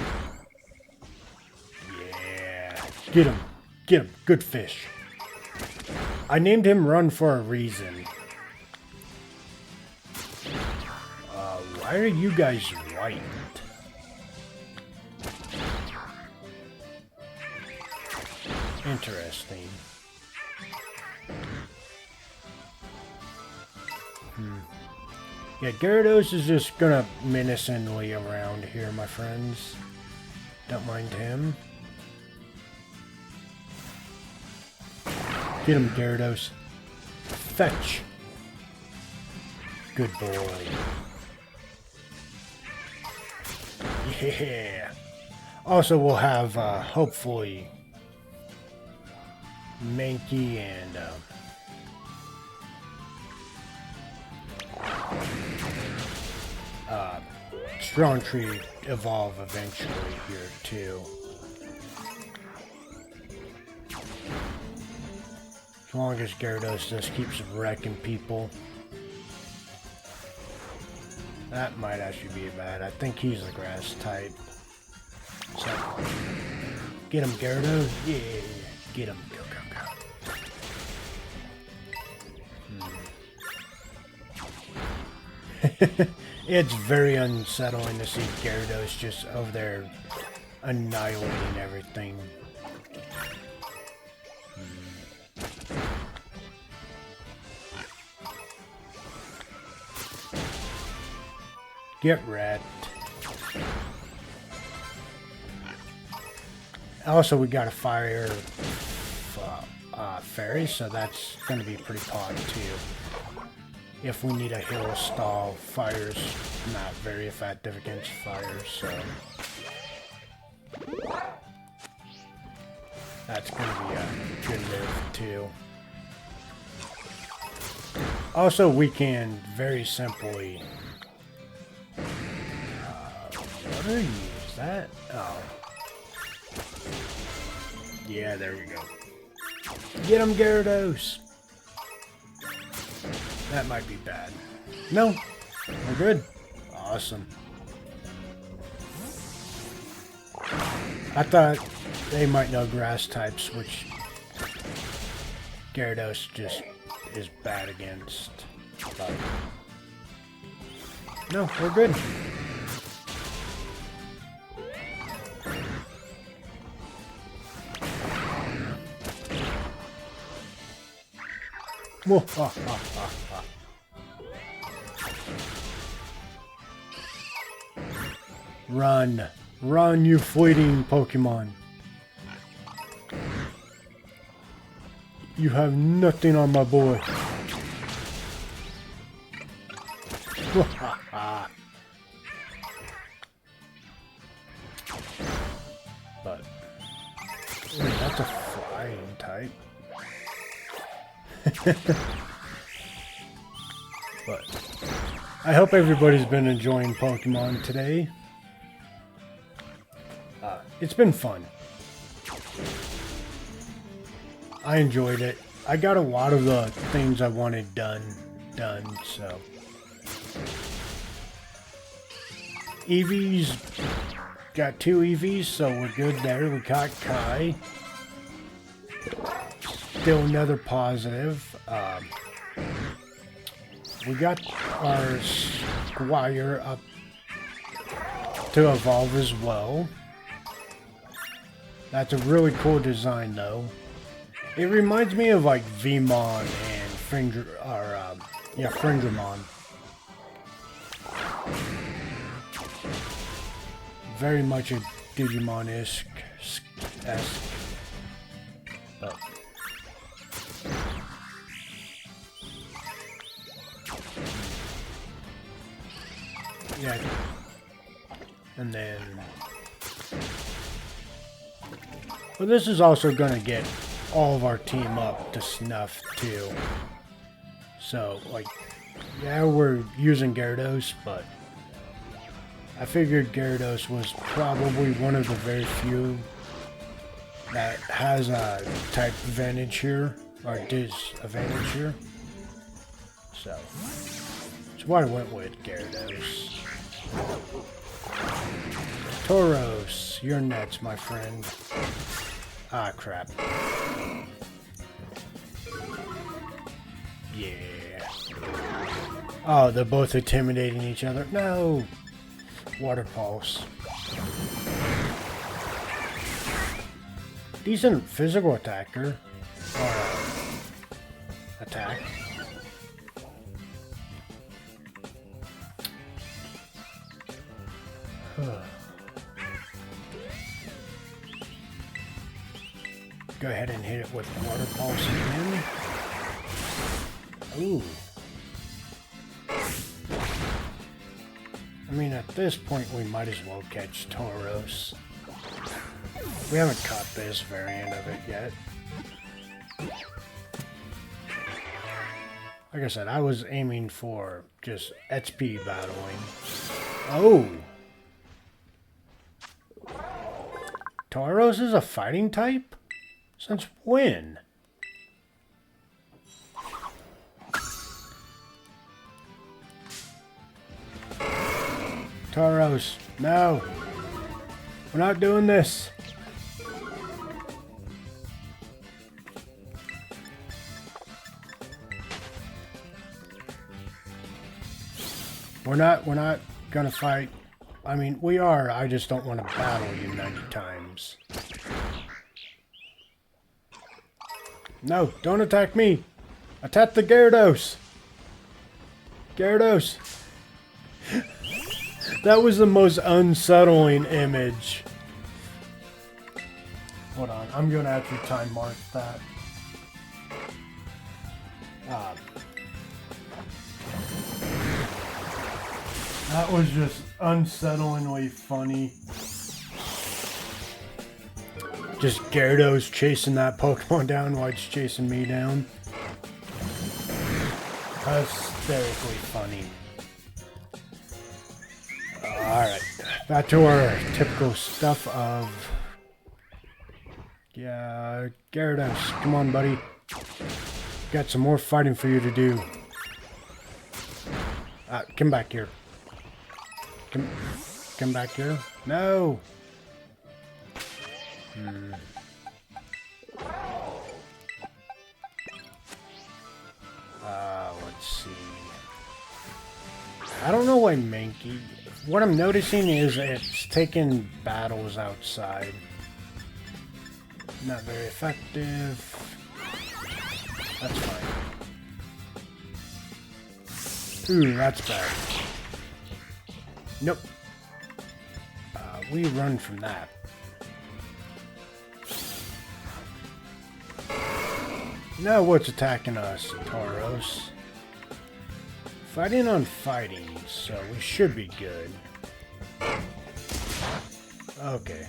Yeah. Get him. Get him. Good fish. I named him Run for a reason. Why are you guys white? Interesting. Yeah, Gyarados is just gonna menacingly around here, my friends. Don't mind him. Get him, Gyarados. Fetch. Good boy. Yeah. Also, we'll have, hopefully, Mankey and, Strong Tree evolve eventually here, too. As long as Gyarados just keeps wrecking people. That might actually be bad. I think he's the grass type. So, get him, Gyarados. Yeah, get him. Go, go, go. It's very unsettling to see Gyarados just over there annihilating everything. Get wrecked. Also, we got a fire fairy, so that's going to be pretty pod too. If we need a hill stall, fire's not very effective against fire, so that's going to be a good move too. Also, we can very simply... what are you? Is that? Oh. Yeah, there we go. Get him, Gyarados! That might be bad. No, we're good. Awesome. I thought they might know grass types, which Gyarados just is bad against. But no, we're good. Whoa, ha, ha, ha, ha. Run. Run, you fleeting Pokemon. You have nothing on my boy. But wait, that's a flying type. But I hope everybody's been enjoying Pokemon today. It's been fun. I enjoyed it. I got a lot of the things I wanted done, so. Eevees, got 2 Eevees, so we're good there. We caught Kai. Still another positive. We got our Squire up to evolve as well. That's a really cool design, though. It reminds me of like Vmon and Frindramon. Very much a Digimon-esque. But yeah, and then. But this is also going to get all of our team up to snuff too. So, like, yeah, we're using Gyarados, but I figured Gyarados was probably one of the very few that has a type advantage here, or disadvantage here. So, that's why I went with Gyarados. Tauros, you're nuts, my friend. Ah, crap. Yeah. Oh, they're both intimidating each other. No! Water Pulse. Decent physical attacker. Attack. Go ahead and hit it with Water Pulse again. Ooh. I mean, at this point, we might as well catch Tauros. We haven't caught this variant of it yet. Like I said, I was aiming for just XP battling. Oh! Tauros is a fighting type? Since when? Tauros, no. We're not doing this. We're not gonna fight. I mean, we are. I just don't want to battle you 90 times. No, don't attack me. Attack the Gyarados. Gyarados. That was the most unsettling image. Hold on, I'm gonna actually time mark that. That was just unsettlingly funny. Just Gyarados chasing that Pokemon down while it's chasing me down. Hysterically funny. Alright, back to our typical stuff of... Yeah, Gyarados, come on buddy. Got some more fighting for you to do. Come back here. Come back here. No! Let's see. I don't know why Mankey... What I'm noticing is it's taking battles outside. Not very effective. That's fine. Ooh, that's bad. Nope. We run from that. Now what's attacking us, Tauros? Fighting on fighting, so we should be good. Okay.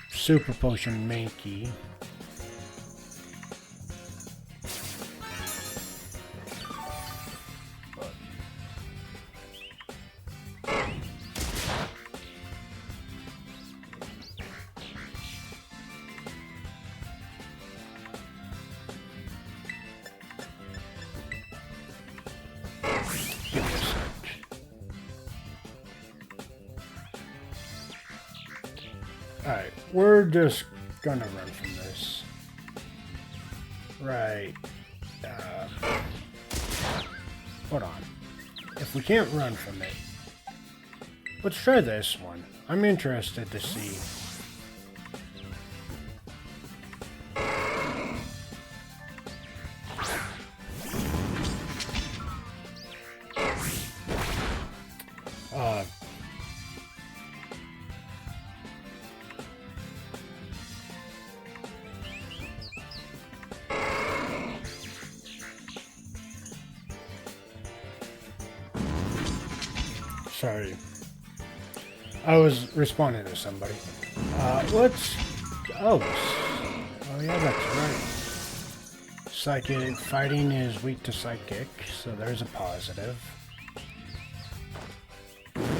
Super Potion Mankey. Alright, we're just gonna run from this. Right. Hold on. If we can't run from it, let's try this one. I'm interested to see. Sorry. I was responding to somebody. Let's... Oh yeah, that's right. Psychic fighting is weak to psychic, so there's a positive.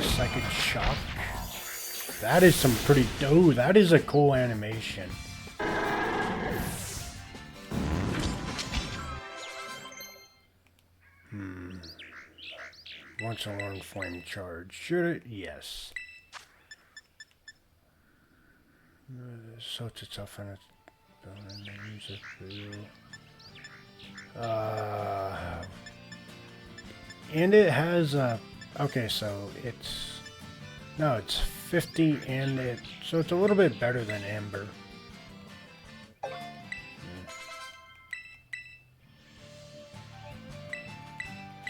Psychic shock. That is some pretty... Oh, that is a cool animation. Once a long flame charge. Should it? Yes. So it's a tough and it's and it has a okay, so it's no, it's 50 and it so it's a little bit better than Amber.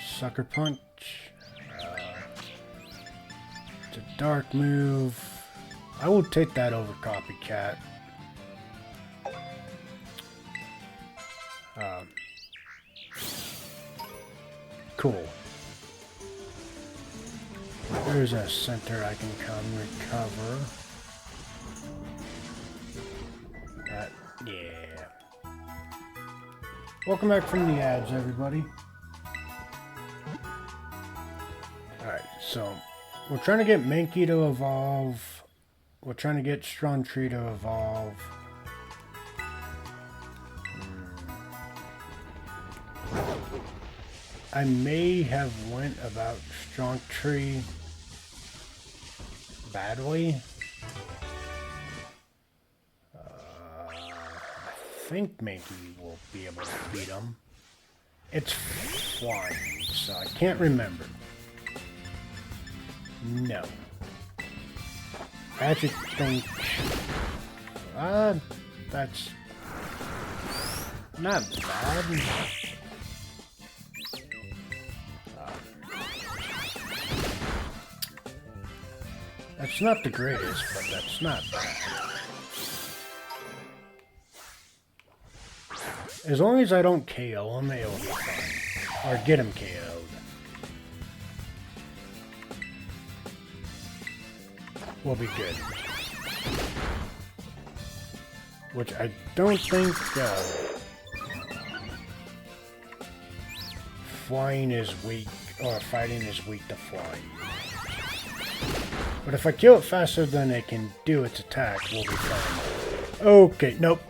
Sucker Punch. It's a dark move. I will take that over Copycat. Cool. There's a center I can come recover. Yeah. Welcome back from the ads, everybody. Alright, so we're trying to get Mankey to evolve. We're trying to get Strong Tree to evolve. I may have went about Strong Tree badly. I think maybe we'll be able to beat him. It's flying, so I can't remember. No. I actually think... that's... not bad. That's not the greatest, but that's not bad. As long as I don't KO him, it'll be fine. Or get him KO'd. We'll be good. Which I don't think flying is weak, or fighting is weak to flying. But if I kill it faster than it can do its attack, we'll be fine. Okay, nope.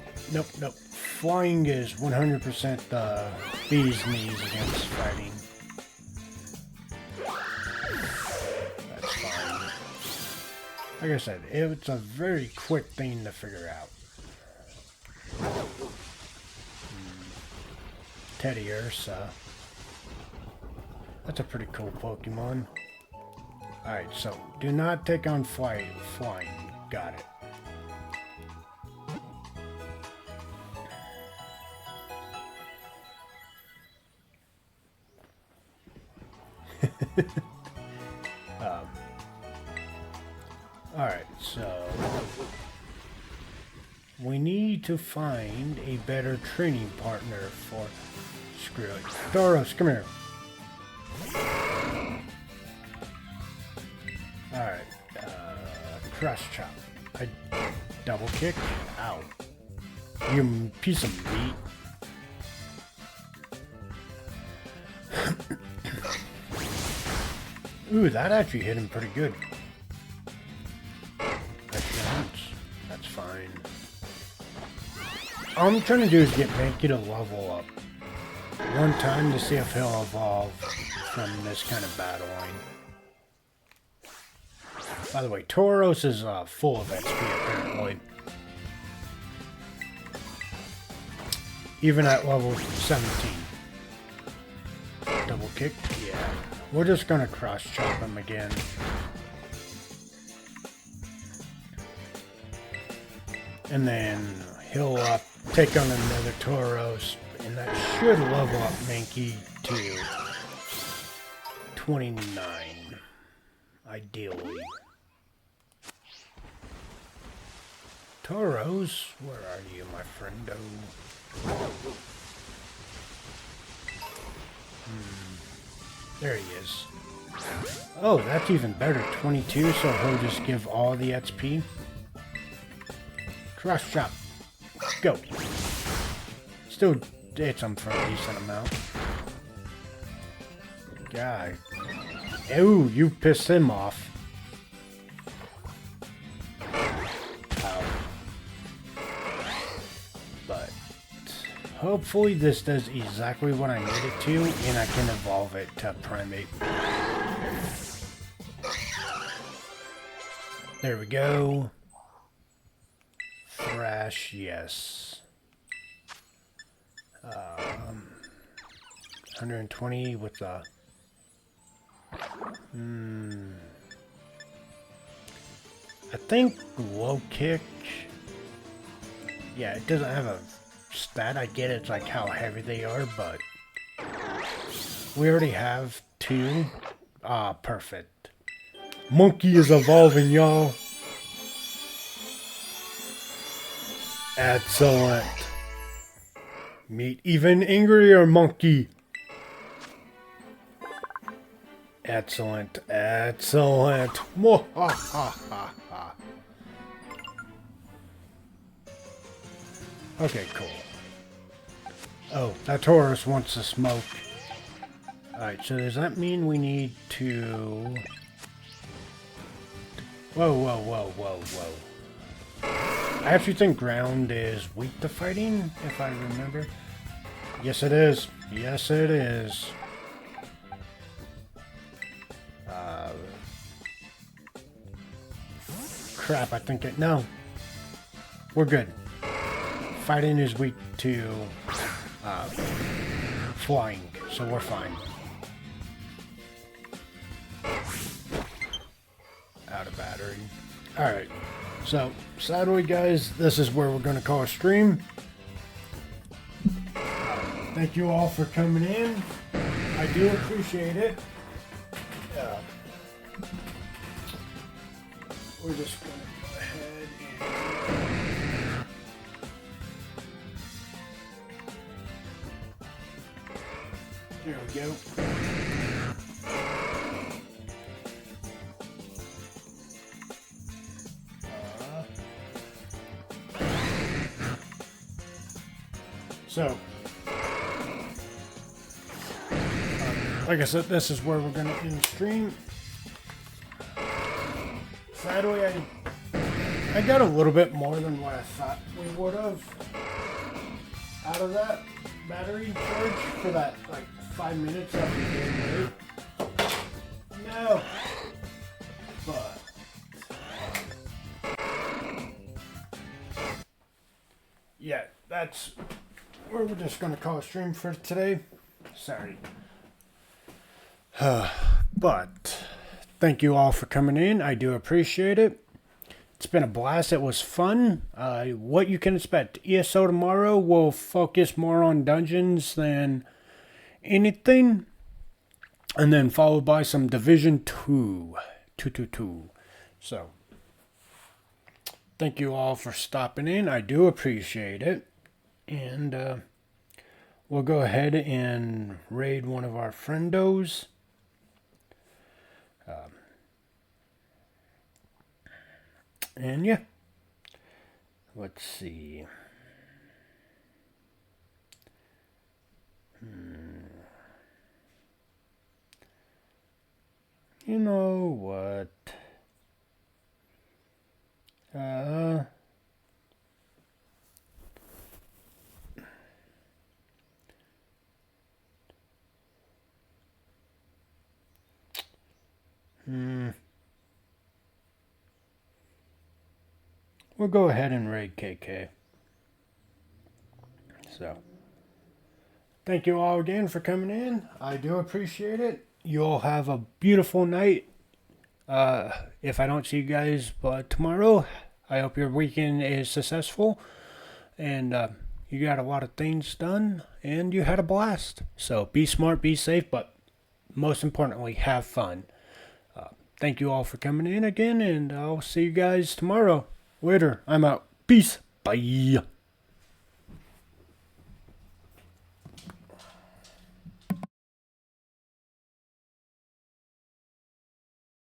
Flying is 100% the bee's knees against fighting. That's fine. Like I said, it's a very quick thing to figure out. Teddiursa. That's a pretty cool Pokemon. Alright, so do not take on flying. Got it. Alright, so we need to find a better training partner for... Screw it. Tauros, come here. Alright, cross chop. I double kick. Ow. You piece of meat. Ooh, that actually hit him pretty good. That counts. That's fine. All I'm trying to do is get Mankey to level up one time to see if he'll evolve from this kind of battling. By the way, Tauros is full of XP apparently. Even at level 17. Double kick? Yeah. We're just gonna cross chop him again. And then he'll take on another Tauros, and that should level up Mankey to 29, ideally. Tauros, where are you, my friendo? There he is. Oh, that's even better. 22, so he'll just give all the XP. Cross chop. Go. Still hits him for a decent amount. Guy. Ooh, you pissed him off. Ow. But hopefully this does exactly what I need it to, and I can evolve it to Primate. There we go. Thrash, yes. 120 with the... I think low kick... Yeah, it doesn't have a stat. I get it's like how heavy they are, but... We already have 2. Ah, perfect. Monkey is evolving, y'all. Excellent. Meet even angrier monkey. Excellent. Excellent. Okay, cool. Oh, that Tauros wants to smoke. Alright, so does that mean we need to... Whoa. I actually think ground is weak to fighting, if I remember. Yes, it is. Yes, it is. Crap, I think it... No. We're good. Fighting is weak to flying, so we're fine. Out of battery. Alright, so sadly guys, this is where we're going to call a stream. Thank you all for coming in. I do appreciate it. We're just going to go ahead and... There we go. So, like I said, this is where we're going to end stream. Sadly, I got a little bit more than what I thought we would have out of that battery charge for that, like, 5 minutes that we did wait. No! But... yeah, that's where we're just going to call a stream for today. Sorry. But thank you all for coming in. I do appreciate it. It's been a blast. It was fun. What you can expect. ESO tomorrow will focus more on dungeons than anything. And then followed by some Division 2. 222. So, thank you all for stopping in. I do appreciate it. And we'll go ahead and raid one of our friendos. And yeah, let's see. You know what? We'll go ahead and raid KK. So, thank you all again for coming in. I do appreciate it. You all have a beautiful night. If I don't see you guys tomorrow, I hope your weekend is successful. And you got a lot of things done. And you had a blast. So, be smart, be safe, but most importantly, have fun. Thank you all for coming in again. And I'll see you guys tomorrow. Later. I'm out. Peace. Bye.